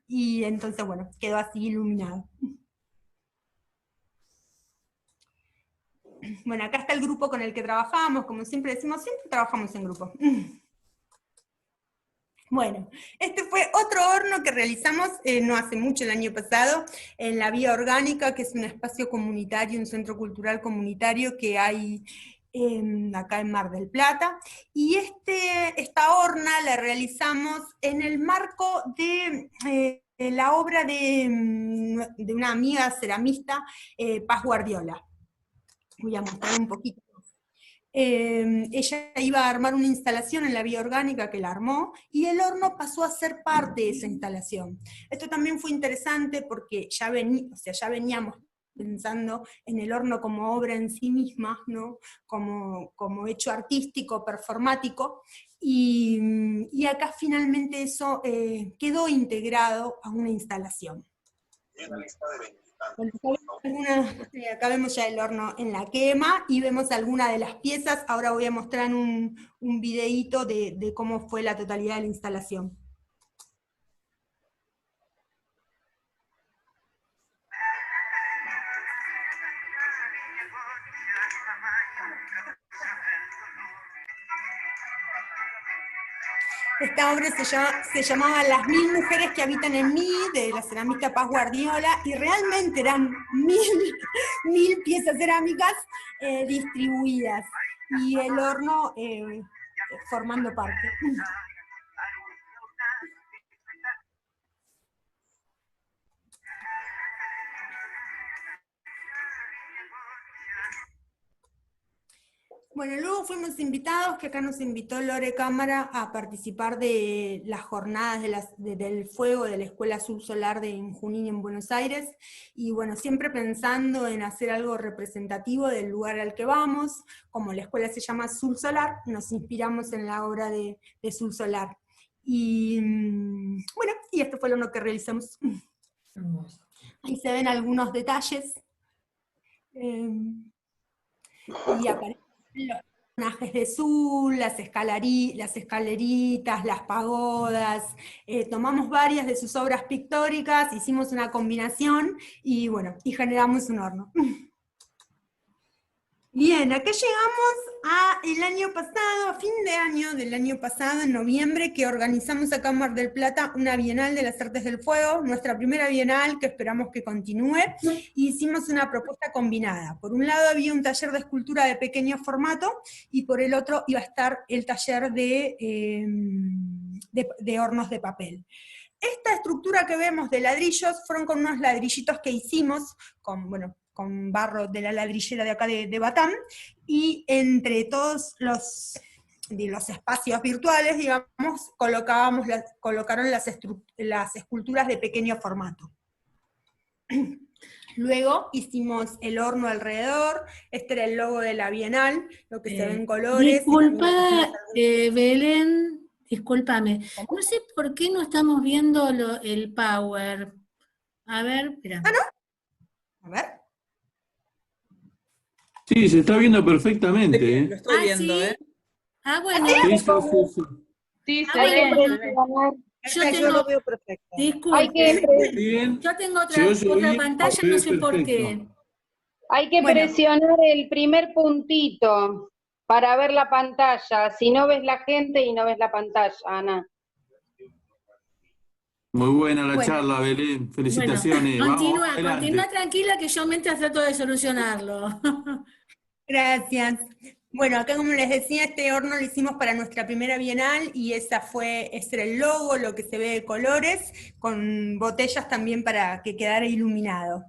y entonces quedó así iluminado. Acá está el grupo con el que trabajamos, como siempre decimos, siempre trabajamos en grupo. Bueno, este fue otro horno que realizamos no hace mucho, el año pasado, en la Vía Orgánica, que es un espacio comunitario, un centro cultural comunitario que hay acá en Mar del Plata. Y esta horna la realizamos en el marco de la obra de una amiga ceramista, Paz Guardiola. Voy a mostrar un poquito. Ella iba a armar una instalación en la Vía Orgánica, que la armó, y el horno pasó a ser parte de esa instalación. Esto también fue interesante porque ya veníamos pensando en el horno como obra en sí misma, ¿no? como hecho artístico, performático, y acá finalmente eso quedó integrado a una instalación. Acá vemos ya el horno en la quema y vemos algunas de las piezas. Ahora voy a mostrar un videíto de cómo fue la totalidad de la instalación. Esta obra se llamaba Las 1000 mujeres que habitan en mí, de la ceramista Paz Guardiola, y realmente eran 1000 piezas cerámicas distribuidas, y el horno formando parte. Bueno, luego fuimos invitados, que acá nos invitó Lore Cámara a participar de las jornadas del fuego de la Escuela Azul Solar en Junín, en Buenos Aires, y bueno, siempre pensando en hacer algo representativo del lugar al que vamos. Como la escuela se llama Azul Solar, nos inspiramos en la obra de Azul Solar. Y bueno, y esto fue lo que realizamos. Ahí se ven algunos detalles. Y aparecen los personajes de Azul, las escaleritas, las pagodas. Tomamos varias de sus obras pictóricas, hicimos una combinación y bueno, y generamos un horno. Bien, acá llegamos el año pasado, a fin de año del año pasado, en noviembre, que organizamos acá en Mar del Plata una Bienal de las Artes del Fuego, nuestra primera Bienal, que esperamos que continúe, y hicimos una propuesta combinada. Por un lado había un taller de escultura de pequeño formato, y por el otro iba a estar el taller de hornos de papel. Esta estructura que vemos de ladrillos fueron con unos ladrillitos que hicimos, con barro de la ladrillera de acá de Batán, y entre todos los espacios virtuales, digamos, colocaron las esculturas de pequeño formato. Luego hicimos el horno alrededor, este era el logo de la Bienal, lo que se ve en colores. Disculpa, Belén, discúlpame, no sé por qué no estamos viendo el Power. A ver, espera. ¿Ah, no? A ver. Sí, se está viendo perfectamente, ¿eh? Lo estoy viendo, ¿sí? ¿eh? Ah, bueno. Sí, sí, sí. Sí, Ah, bueno. Yo lo veo perfecto. Disculpe. Bien. Yo tengo Se oye otra bien, pantalla, se no ve sé por qué. perfecto. hay que Bueno. presionar el primer puntito para ver la pantalla. Si no ves la gente y no ves la pantalla, Ana. Muy buena la Bueno. charla, Belén. Felicitaciones. Bueno, Vamos adelante. continúa tranquila que yo mientras trato de solucionarlo. Gracias. Bueno, acá como les decía, este horno lo hicimos para nuestra primera Bienal y ese era el logo, lo que se ve de colores, con botellas también para que quedara iluminado.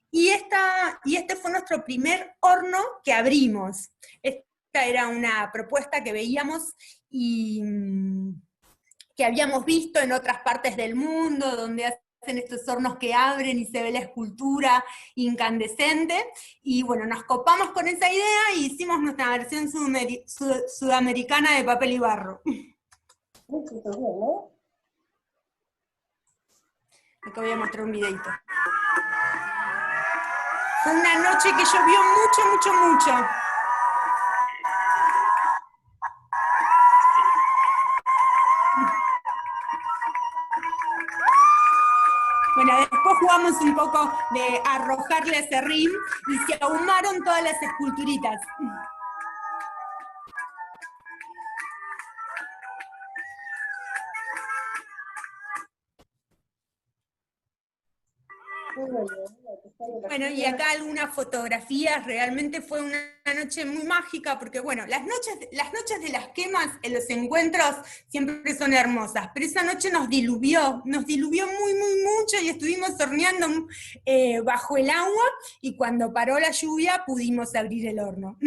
Y este fue nuestro primer horno que abrimos. Esta era una propuesta que veíamos y que habíamos visto en otras partes del mundo, donde hacen estos hornos que abren y se ve la escultura incandescente, y bueno, nos copamos con esa idea y hicimos nuestra versión sudamericana de papel y barro. Acá voy a mostrar un videito. Fue una noche que llovió mucho, mucho, mucho. Bueno, después jugamos un poco de arrojarle ese rim y se ahumaron todas las esculturitas. Bueno, y acá algunas fotografías, realmente fue una noche muy mágica, porque bueno, las noches de las quemas en los encuentros siempre son hermosas, pero esa noche nos diluvió muy, muy mucho, y estuvimos horneando bajo el agua, y cuando paró la lluvia pudimos abrir el horno.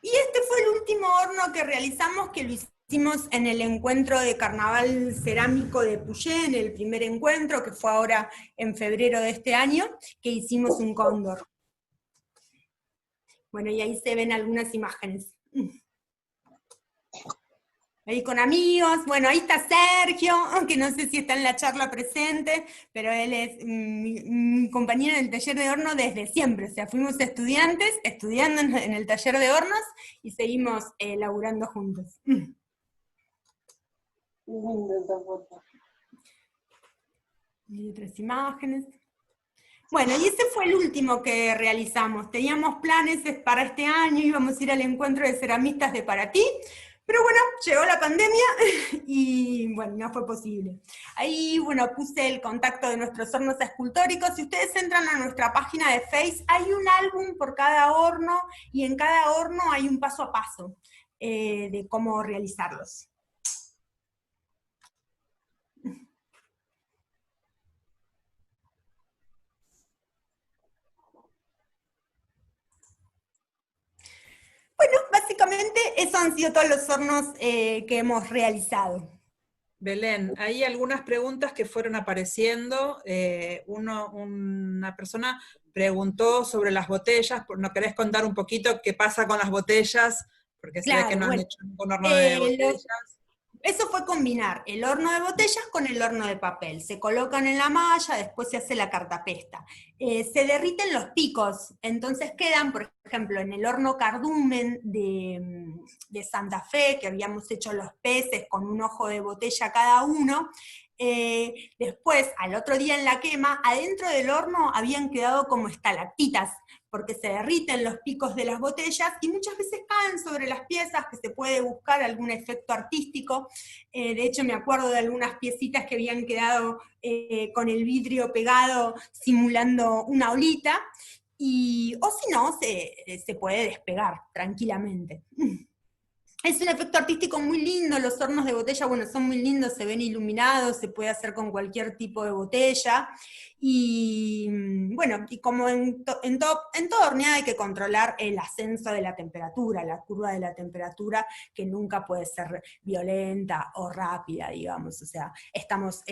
Y este fue el último horno que realizamos, que lo hicimos en el encuentro de Carnaval Cerámico de Puyé, en el primer encuentro, que fue ahora en febrero de este año, que hicimos un cóndor. Bueno, y ahí se ven algunas imágenes. Ahí con amigos, bueno, ahí está Sergio, aunque no sé si está en la charla presente, pero él es mi compañero en el taller de horno desde siempre, o sea, fuimos estudiantes, estudiando en el taller de hornos, y seguimos laburando juntos. Y otras imágenes. Bueno, y ese fue el último que realizamos. Teníamos planes para este año, íbamos a ir al encuentro de ceramistas de Paraty, pero bueno, llegó la pandemia y bueno, no fue posible. Ahí, bueno, puse el contacto de nuestros hornos escultóricos. Si ustedes entran a nuestra página de Face, hay un álbum por cada horno, y en cada horno hay un paso a paso de cómo realizarlos. Bueno, básicamente esos han sido todos los hornos que hemos realizado. Belén, hay algunas preguntas que fueron apareciendo. Una persona preguntó sobre las botellas. ¿No querés contar un poquito qué pasa con las botellas? Porque se ve que no han hecho ningún horno de botellas. Eso fue combinar el horno de botellas con el horno de papel. Se colocan en la malla, después se hace la cartapesta. Se derriten los picos, entonces quedan, por ejemplo, en el horno cardumen de Santa Fe, que habíamos hecho los peces con un ojo de botella cada uno. Después, al otro día en la quema, adentro del horno habían quedado como estalactitas, porque se derriten los picos de las botellas y muchas veces caen sobre las piezas, que se puede buscar algún efecto artístico. De hecho, me acuerdo de algunas piecitas que habían quedado con el vidrio pegado, simulando una olita, o si no, se puede despegar tranquilamente. Es un efecto artístico muy lindo. Los hornos de botella, bueno, son muy lindos, se ven iluminados, se puede hacer con cualquier tipo de botella, y bueno, y como en toda horneada hay que controlar el ascenso de la temperatura, la curva de la temperatura, que nunca puede ser violenta o rápida, digamos. O sea, estamos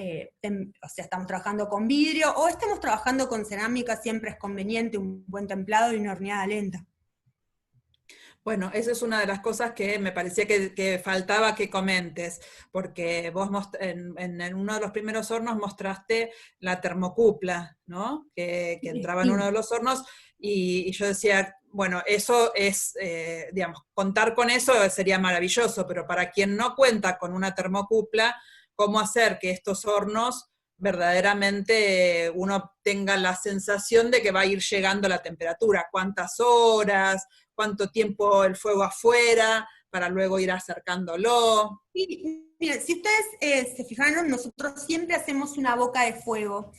trabajando con vidrio, o estamos trabajando con cerámica, siempre es conveniente un buen templado y una horneada lenta. Bueno, esa es una de las cosas que me parecía que faltaba que comentes, porque vos en uno de los primeros hornos mostraste la termocupla, ¿no? Que entraba en uno de los hornos, y yo decía, bueno, eso es, digamos, contar con eso sería maravilloso, pero para quien no cuenta con una termocupla, ¿cómo hacer que estos hornos verdaderamente uno tenga la sensación de que va a ir llegando la temperatura? ¿Cuántas horas? ¿Cuánto tiempo el fuego afuera para luego ir acercándolo? Sí, mira, si ustedes se fijaron, nosotros siempre hacemos una boca de fuego.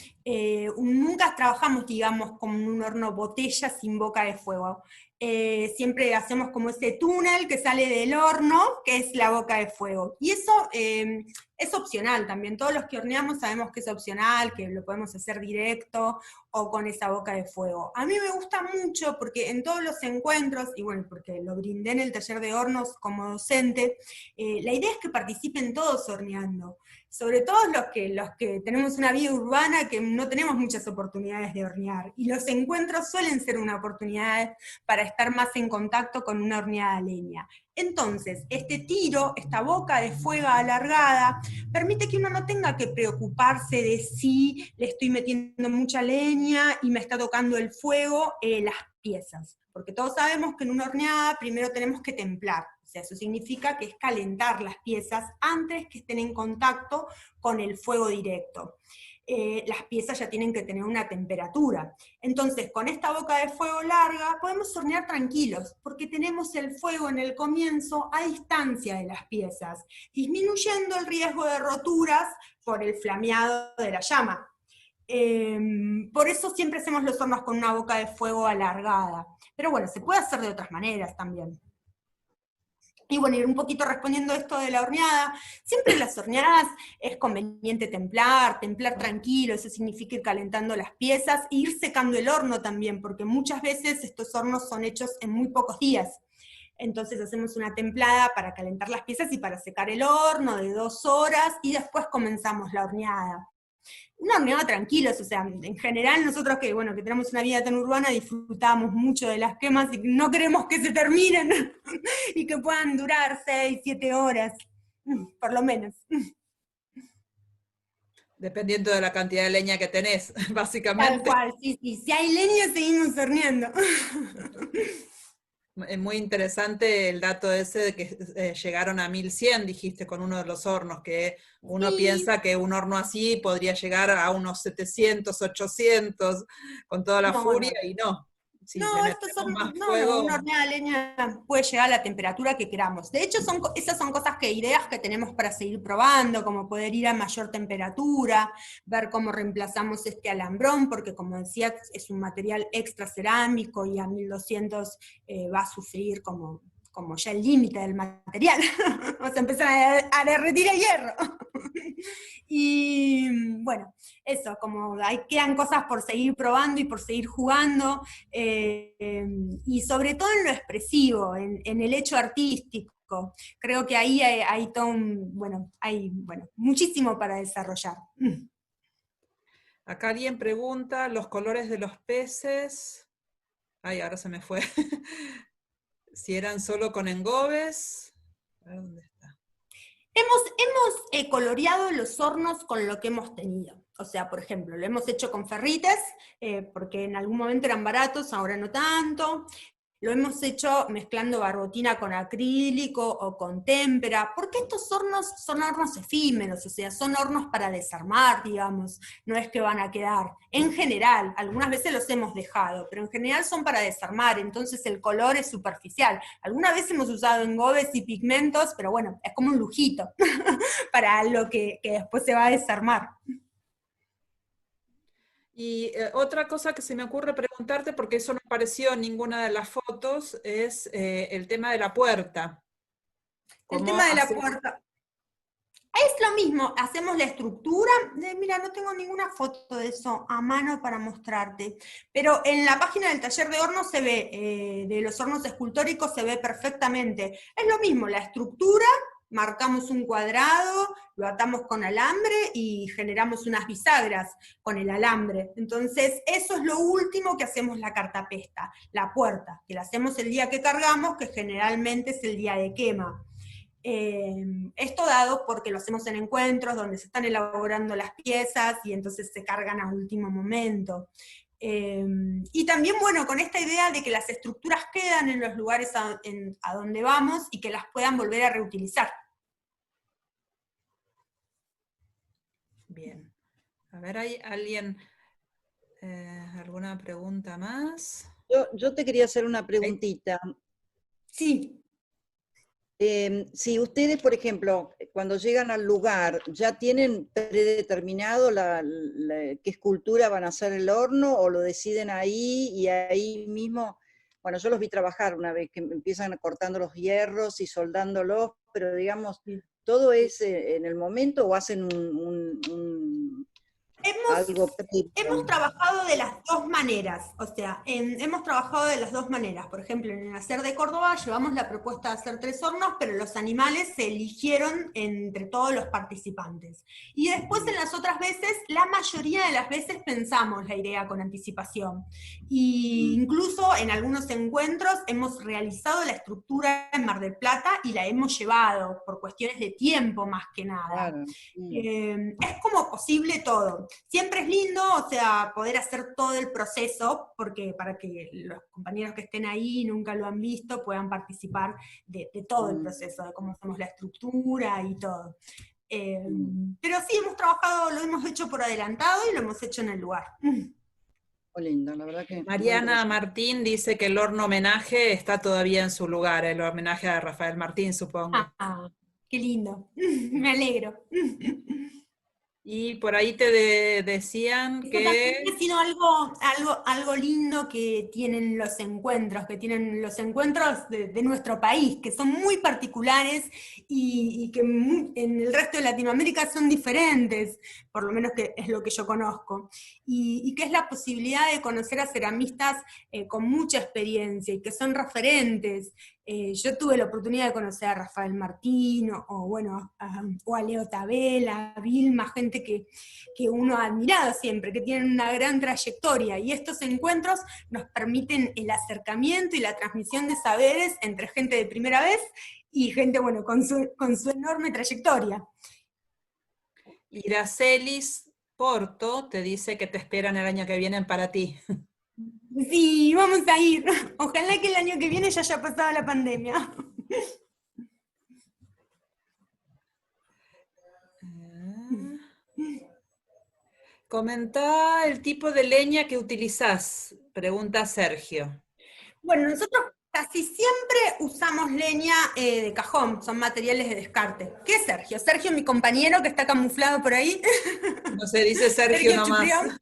Nunca trabajamos, digamos, con un horno botella sin boca de fuego. Siempre hacemos como ese túnel que sale del horno, que es la boca de fuego. Y eso es opcional también. Todos los que horneamos sabemos que es opcional, que lo podemos hacer directo o con esa boca de fuego. A mí me gusta mucho porque en todos los encuentros, y bueno, porque lo brindé en el taller de hornos como docente, la idea es que participen todos horneando. Sobre todo los que tenemos una vida urbana, que no tenemos muchas oportunidades de hornear, y los encuentros suelen ser una oportunidad para estar más en contacto con una horneada a leña. Entonces, este tiro, esta boca de fuego alargada, permite que uno no tenga que preocuparse de si le estoy metiendo mucha leña y me está tocando el fuego las piezas. Porque todos sabemos que en una horneada primero tenemos que templar. O sea, eso significa que es calentar las piezas antes que estén en contacto con el fuego directo. las piezas ya tienen que tener una temperatura. Entonces, con esta boca de fuego larga, podemos hornear tranquilos, porque tenemos el fuego en el comienzo a distancia de las piezas, disminuyendo el riesgo de roturas por el flameado de la llama. Por eso siempre hacemos los hornos con una boca de fuego alargada. Pero bueno, se puede hacer de otras maneras también. Y bueno, ir un poquito respondiendo esto de la horneada, siempre en las horneadas es conveniente templar tranquilo, eso significa ir calentando las piezas, e ir secando el horno también, porque muchas veces estos hornos son hechos en muy pocos días. Entonces hacemos una templada para calentar las piezas y para secar el horno de 2 horas, y después comenzamos la horneada. Una horneada tranquilos, o sea, en general nosotros que, bueno, que tenemos una vida tan urbana, disfrutamos mucho de las quemas y no queremos que se terminen y que puedan durar 6, 7 horas, por lo menos. Dependiendo de la cantidad de leña que tenés, básicamente. Tal cual, sí, si hay leña seguimos horneando. Es muy interesante el dato ese de que llegaron a 1100, dijiste, con uno de los hornos, que uno piensa que un horno así podría llegar a unos 700, 800, con toda la furia, y no. Si no, le estos metemos hornos, más fuego, una horneada de leña puede llegar a la temperatura que queramos. De hecho, esas son ideas que tenemos para seguir probando, como poder ir a mayor temperatura, ver cómo reemplazamos este alambrón, porque como decía, es un material extra cerámico y a 1200 va a sufrir como ya el límite del material. Vamos a empezar a derretir el hierro. Y bueno, eso, como quedan cosas por seguir probando y por seguir jugando, y sobre todo en lo expresivo, en el hecho artístico. Creo que ahí hay todo hay muchísimo para desarrollar. acá alguien pregunta, los colores de los peces, ay, ahora se me fue, si eran solo con engobes, a ver dónde está. Hemos coloreado los hornos con lo que hemos tenido. O sea, por ejemplo, lo hemos hecho con ferrites, porque en algún momento eran baratos, ahora no tanto. Lo hemos hecho mezclando barbotina con acrílico o con témpera, porque estos hornos son hornos efímeros, o sea, son hornos para desarmar, digamos, no es que van a quedar. En general, algunas veces los hemos dejado, pero en general son para desarmar, entonces el color es superficial. Alguna vez hemos usado engobes y pigmentos, pero bueno, es como un lujito para algo que después se va a desarmar. Y otra cosa que se me ocurre preguntarte, porque eso no apareció en ninguna de las fotos, es el tema de la puerta. El tema de la puerta. Es lo mismo, hacemos la estructura, mira, no tengo ninguna foto de eso a mano para mostrarte, pero en la página del taller de hornos se ve, de los hornos escultóricos se ve perfectamente. Es lo mismo, la estructura, marcamos un cuadrado, lo atamos con alambre y generamos unas bisagras con el alambre. Entonces, eso es lo último que hacemos la cartapesta, la puerta, que la hacemos el día que cargamos, que generalmente es el día de quema. Esto dado porque lo hacemos en encuentros donde se están elaborando las piezas y entonces se cargan a último momento. Y también, bueno, con esta idea de que las estructuras quedan en los lugares a donde vamos y que las puedan volver a reutilizar. Bien. A ver, ¿hay alguien, alguna pregunta más? Yo te quería hacer una preguntita. Sí. Si ustedes, por ejemplo, cuando llegan al lugar, ¿ya tienen predeterminado qué escultura van a hacer el horno, o lo deciden ahí y ahí mismo? Bueno, yo los vi trabajar una vez que empiezan cortando los hierros y soldándolos, pero digamos, ¿todo es en el momento o hacen algo previo? Hemos trabajado de las dos maneras, o sea, hemos trabajado de las dos maneras. Por ejemplo, en el Hacer de Córdoba llevamos la propuesta de hacer 3 hornos, pero los animales se eligieron entre todos los participantes. Y después en las otras veces, la mayoría de las veces pensamos la idea con anticipación. Y incluso en algunos encuentros hemos realizado la estructura en Mar del Plata y la hemos llevado por cuestiones de tiempo más que nada. Claro. Es como posible todo. Siempre es lindo, o sea, poder hacer todo el proceso, porque para que los compañeros que estén ahí nunca lo han visto puedan participar de todo el proceso, de cómo hacemos la estructura y todo. Pero sí, hemos trabajado, lo hemos hecho por adelantado y lo hemos hecho en el lugar. Muy lindo, la verdad que... muy Mariana interesante. Martín dice que el horno homenaje está todavía en su lugar, el homenaje a Rafael Martín, supongo. Ah, qué lindo, me alegro. Y por ahí te decían Eso que... también ha sido algo lindo que tienen los encuentros, de nuestro país, que son muy particulares y que en el resto de Latinoamérica son diferentes, por lo menos que es lo que yo conozco, y que es la posibilidad de conocer a ceramistas con mucha experiencia y que son referentes. Yo tuve la oportunidad de conocer a Rafael Martín, o a Leo Tabela, a Vilma, gente que uno ha admirado siempre, que tienen una gran trayectoria, y estos encuentros nos permiten el acercamiento y la transmisión de saberes entre gente de primera vez y gente, bueno, con su enorme trayectoria. Iracelis Porto te dice que te esperan el año que viene para ti. Sí, vamos a ir. Ojalá que el año que viene ya haya pasado la pandemia. Comentá el tipo de leña que utilizás, pregunta Sergio. Bueno, nosotros casi siempre usamos leña de cajón, son materiales de descarte. ¿Qué es Sergio? Sergio, mi compañero que está camuflado por ahí. No se dice Sergio nomás. Chuprión.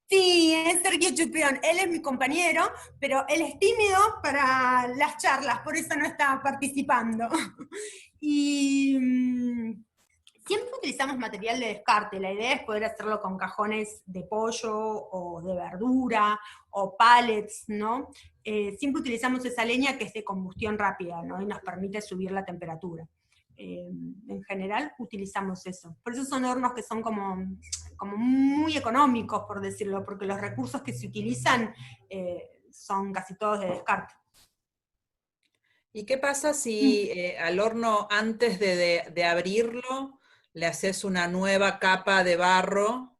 Sí, es Sergio Chuprión, él es mi compañero, pero él es tímido para las charlas, por eso no está participando. Y siempre utilizamos material de descarte, la idea es poder hacerlo con cajones de pollo o de verdura o pallets, ¿no? Siempre utilizamos esa leña que es de combustión rápida, ¿no? Y nos permite subir la temperatura. En general utilizamos eso. Por eso son hornos que son como muy económicos, por decirlo, porque los recursos que se utilizan son casi todos de descarte. ¿Y qué pasa si al horno, antes de abrirlo, le haces una nueva capa de barro,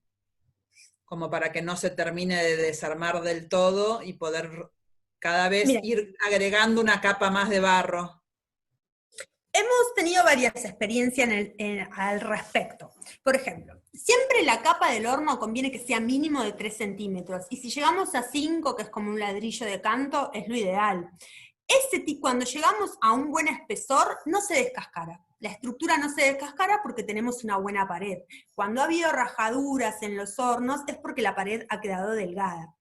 como para que no se termine de desarmar del todo y poder cada vez ir agregando una capa más de barro? Hemos tenido varias experiencias al respecto. Por ejemplo, siempre la capa del horno conviene que sea mínimo de 3 centímetros, y si llegamos a 5, que es como un ladrillo de canto, es lo ideal. Cuando llegamos a un buen espesor, no se descascara. La estructura no se descascara porque tenemos una buena pared. Cuando ha habido rajaduras en los hornos es porque la pared ha quedado delgada.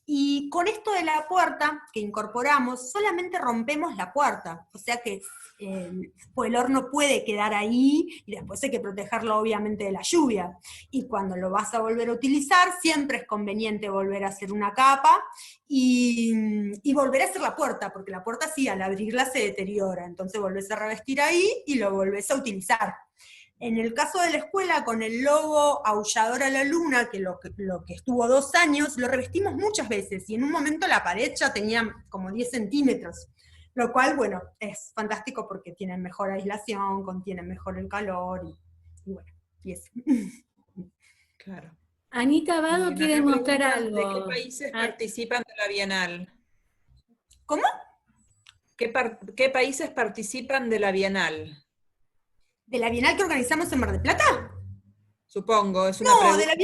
Y con esto de la puerta que incorporamos, solamente rompemos la puerta, o sea que el horno puede quedar ahí y después hay que protegerlo obviamente de la lluvia. Y cuando lo vas a volver a utilizar, siempre es conveniente volver a hacer una capa y volver a hacer la puerta, porque la puerta sí, al abrirla se deteriora, entonces volvés a revestir ahí y lo volvés a utilizar. En el caso de la escuela, con el logo Aullador a la Luna, que lo que estuvo 2 años, lo revestimos muchas veces, y en un momento la pared ya tenía como 10 centímetros, lo cual, bueno, es fantástico porque tienen mejor aislación, contienen mejor el calor, y bueno, y eso. Claro. Anita Abado quiere mostrar algo. ¿De qué países participan de la Bienal? ¿Cómo? ¿Qué países participan de la Bienal? ¿De la Bienal que organizamos en Mar del Plata? Supongo, es una pregunta. No, de la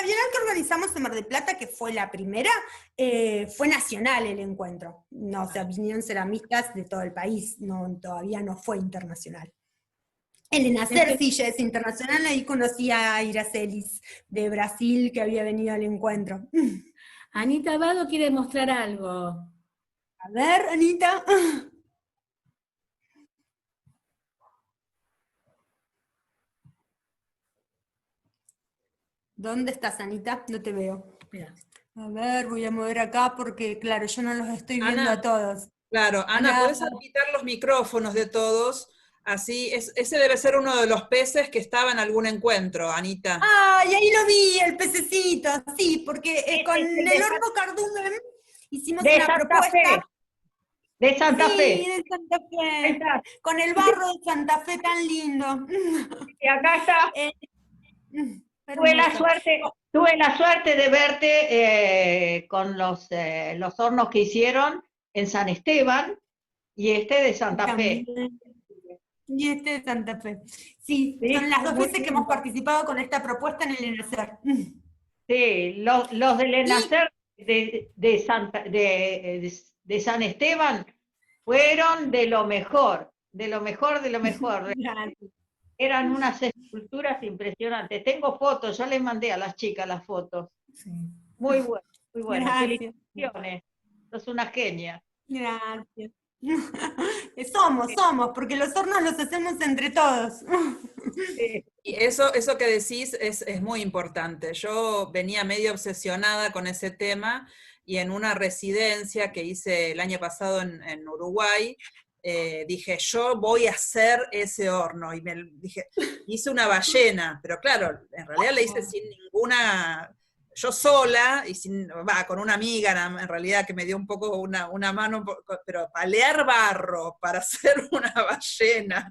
Bienal que organizamos en Mar del Plata, que fue la primera, fue nacional el encuentro. No, o sea, vinieron ceramistas de todo el país, todavía no fue internacional. Elena Cerci ya es internacional, ahí conocí a Iracelis de Brasil, que había venido al encuentro. Anita Abado quiere mostrar algo. A ver, Anita. ¿Dónde estás, Anita? No te veo. Espera. A ver, voy a mover acá porque, claro, yo no los estoy viendo Ana, a todos. Claro, Ana, Ana. ¿puedes habilitar los micrófonos de todos? Así, ese debe ser uno de los peces que estaba en algún encuentro, Anita. ¡Ay, ahí lo vi, el pececito! Sí, porque con el horno Cardumen hicimos una propuesta. De Santa Fe. Sí, de Santa Fe. Con el barro de Santa Fe tan lindo. Y acá está. Tuve la suerte de verte con los hornos que hicieron en San Esteban y de Santa Fe. Y este de Santa Fe. Sí, son las 2 veces que hemos participado con esta propuesta en el ENACER. Sí, los del ENACER de San Esteban fueron de lo mejor, de lo mejor, de lo mejor. Eran unas esculturas impresionantes. Tengo fotos, ya les mandé a las chicas las fotos. Sí. Muy bueno, muy bueno. Gracias. Felicitaciones. Sos una genia. Gracias. Somos, porque los hornos los hacemos entre todos. Y eso que decís es muy importante. Yo venía medio obsesionada con ese tema y en una residencia que hice el año pasado en Uruguay, dije, yo voy a hacer ese horno. Y hice una ballena, pero claro, en realidad la hice sin ninguna... Yo sola, y con una amiga en realidad que me dio un poco una mano, pero palear barro para hacer una ballena,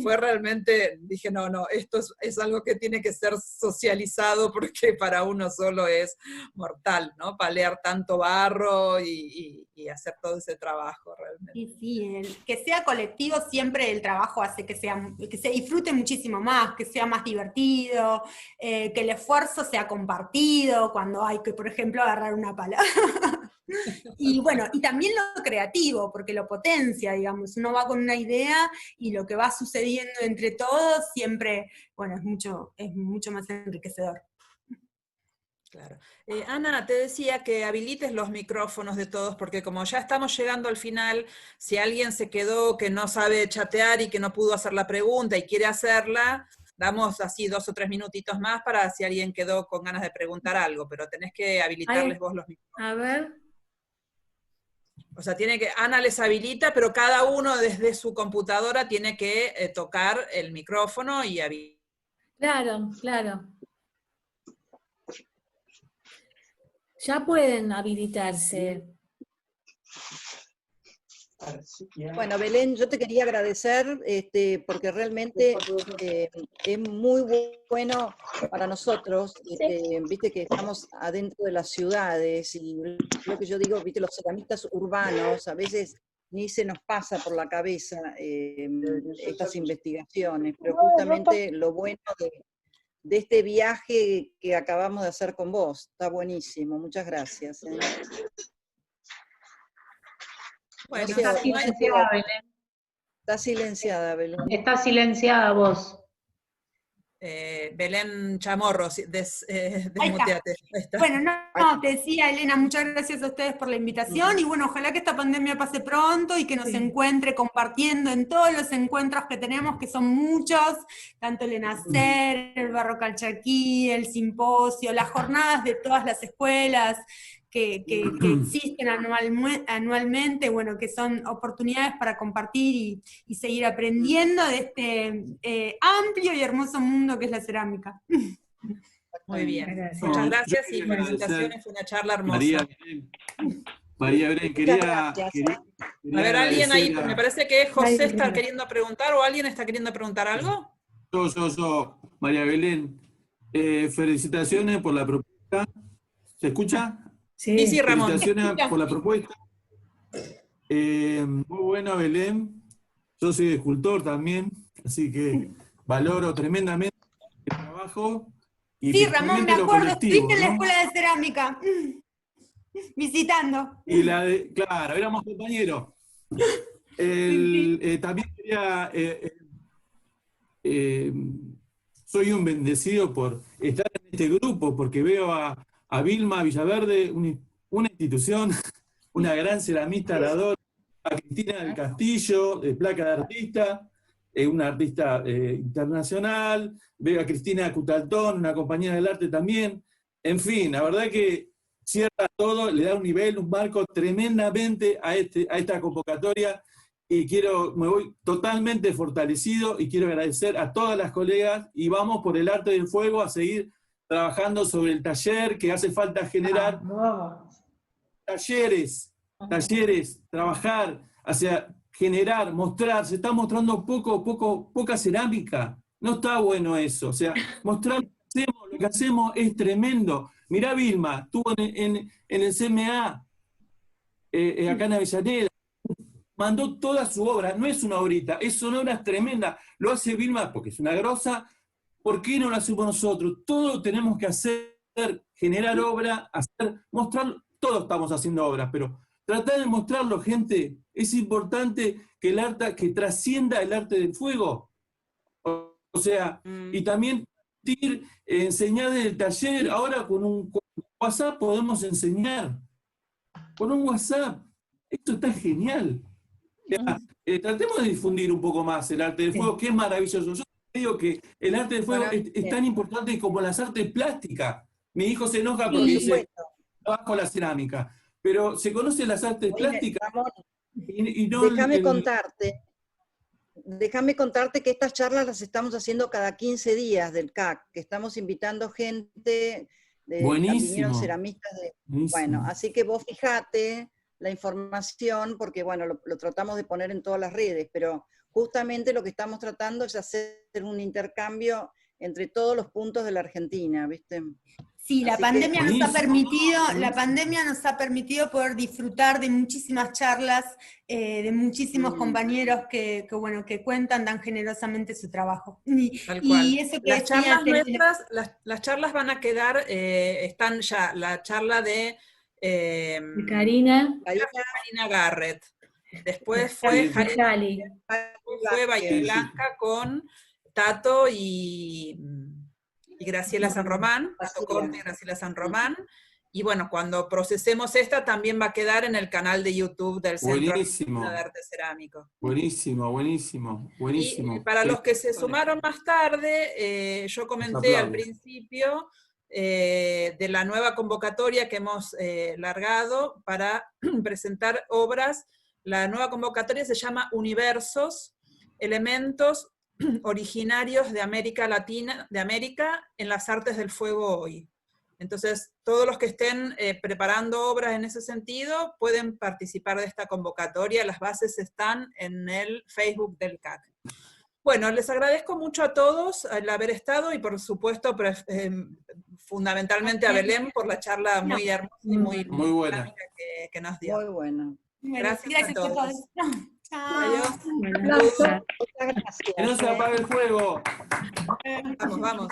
fue realmente, dije, no, esto es algo que tiene que ser socializado porque para uno solo es mortal, ¿no? Palear tanto barro y hacer todo ese trabajo realmente. Sí, que sea colectivo siempre el trabajo hace que se disfrute muchísimo más, que sea más divertido, que el esfuerzo sea compartido, cuando hay que, por ejemplo, agarrar una pala. Y bueno, y también lo creativo, porque lo potencia, digamos, uno va con una idea y lo que va sucediendo entre todos siempre, bueno, es mucho más enriquecedor. Claro. Ana, te decía que habilites los micrófonos de todos, porque como ya estamos llegando al final, si alguien se quedó que no sabe chatear y que no pudo hacer la pregunta y quiere hacerla, damos así 2 o 3 minutitos más para si alguien quedó con ganas de preguntar algo, pero tenés que habilitarles vos los micrófonos. A ver. O sea, Ana les habilita, pero cada uno desde su computadora tiene que tocar el micrófono y habilitar. Claro. Ya pueden habilitarse. Bueno, Belén, yo te quería agradecer porque realmente es muy bueno para nosotros, viste que estamos adentro de las ciudades y lo que yo digo, viste, los ceramistas urbanos, a veces ni se nos pasa por la cabeza estas investigaciones, pero justamente lo bueno de este viaje que acabamos de hacer con vos, está buenísimo, muchas gracias. Bueno, Está silenciada, Belén. Está silenciada, Belén. Está silenciada vos. Belén Chamorro, desmuteate. Ahí está. Bueno, no, te decía, Elena, muchas gracias a ustedes por la invitación, y bueno, ojalá que esta pandemia pase pronto y que nos encuentre compartiendo en todos los encuentros que tenemos, que son muchos, tanto el ENACER, el Barro Calchaquí, el simposio, las jornadas de todas las escuelas que existen anualmente, bueno, que son oportunidades para compartir y seguir aprendiendo de este amplio y hermoso mundo que es la cerámica. Muy bien, Gracias. muchas gracias y felicitaciones, fue una charla hermosa. María Belén, quería a ver, alguien ahí, me parece que José está queriendo preguntar, ¿o alguien está queriendo preguntar algo? Yo, María Belén, felicitaciones por la propuesta. ¿Se escucha? Sí, Ramón. Felicitaciones por la propuesta. Muy bueno, Belén. Yo soy escultor también, así que valoro tremendamente el trabajo. Y sí, Ramón, me acuerdo, estuviste en la ¿no? escuela de cerámica, visitando. Y claro, éramos compañeros. También quería... soy un bendecido por estar en este grupo, porque veo a Vilma Villaverde, una institución, una gran ceramista, la adoro, a Cristina del Castillo, de placa de artista, una artista internacional, veo a Cristina Cutaltón, una compañera del arte también, en fin, la verdad que cierra todo, le da un nivel, un marco tremendamente a esta convocatoria, y me voy totalmente fortalecido y quiero agradecer a todas las colegas y vamos por el arte del fuego a seguir trabajando sobre el taller, que hace falta generar talleres, trabajar hacia generar, mostrar, se está mostrando poca cerámica, no está bueno eso, o sea, mostrar lo que hacemos es tremendo. Mirá Vilma, estuvo en el CMA, acá en Avellaneda, mandó toda su obra, no es una obrita, son obras tremendas, lo hace Vilma porque es una grosa. ¿Por qué no lo hacemos nosotros? Todo tenemos que hacer, generar obra, mostrar, todos estamos haciendo obras, pero tratar de mostrarlo, gente, es importante que el arte, que trascienda el arte del fuego. O sea, y también enseñar desde el taller, ahora con un WhatsApp podemos enseñar. Con un WhatsApp, esto está genial. O sea, tratemos de difundir un poco más el arte del fuego, que es maravilloso. Yo digo que el arte del fuego es tan importante como las artes plásticas. Mi hijo se enoja porque dice, trabajo la cerámica, pero se conocen las artes plásticas y no... Déjame contarte que estas charlas las estamos haciendo cada 15 días del CAC, que estamos invitando gente de buenísimo, ceramistas. Buenísimo. Bueno, así que vos fijate la información, porque bueno, lo tratamos de poner en todas las redes, pero justamente lo que estamos tratando es hacer un intercambio entre todos los puntos de la Argentina, ¿viste? Sí, la Así pandemia que- la pandemia nos ha permitido poder disfrutar de muchísimas charlas, de muchísimos compañeros que cuentan tan generosamente su trabajo. Tal cual. Y eso que Las charlas decía, nuestras, las charlas van a quedar, están ya, la charla de Karina. Garrett. Después fue Jali. Bahía Blanca con Tato y Graciela San Román, Tato Corte y Graciela San Román. Y bueno, cuando procesemos esta, también va a quedar en el canal de YouTube del Centro Argentino de Arte Cerámico. Buenísimo, buenísimo, buenísimo. Y para los que se sumaron más tarde, yo comenté al principio de la nueva convocatoria que hemos largado para presentar obras. La nueva convocatoria se llama Universos, elementos originarios de América Latina, de América en las artes del fuego hoy. Entonces, todos los que estén preparando obras en ese sentido pueden participar de esta convocatoria. Las bases están en el Facebook del CAC. Bueno, les agradezco mucho a todos el haber estado y por supuesto fundamentalmente a Belén por la charla muy hermosa y muy buena que nos dio. Muy buena. Gracias a todos. Chao. Adiós. Muchas gracias. Que no se apague el fuego. Vamos, vamos.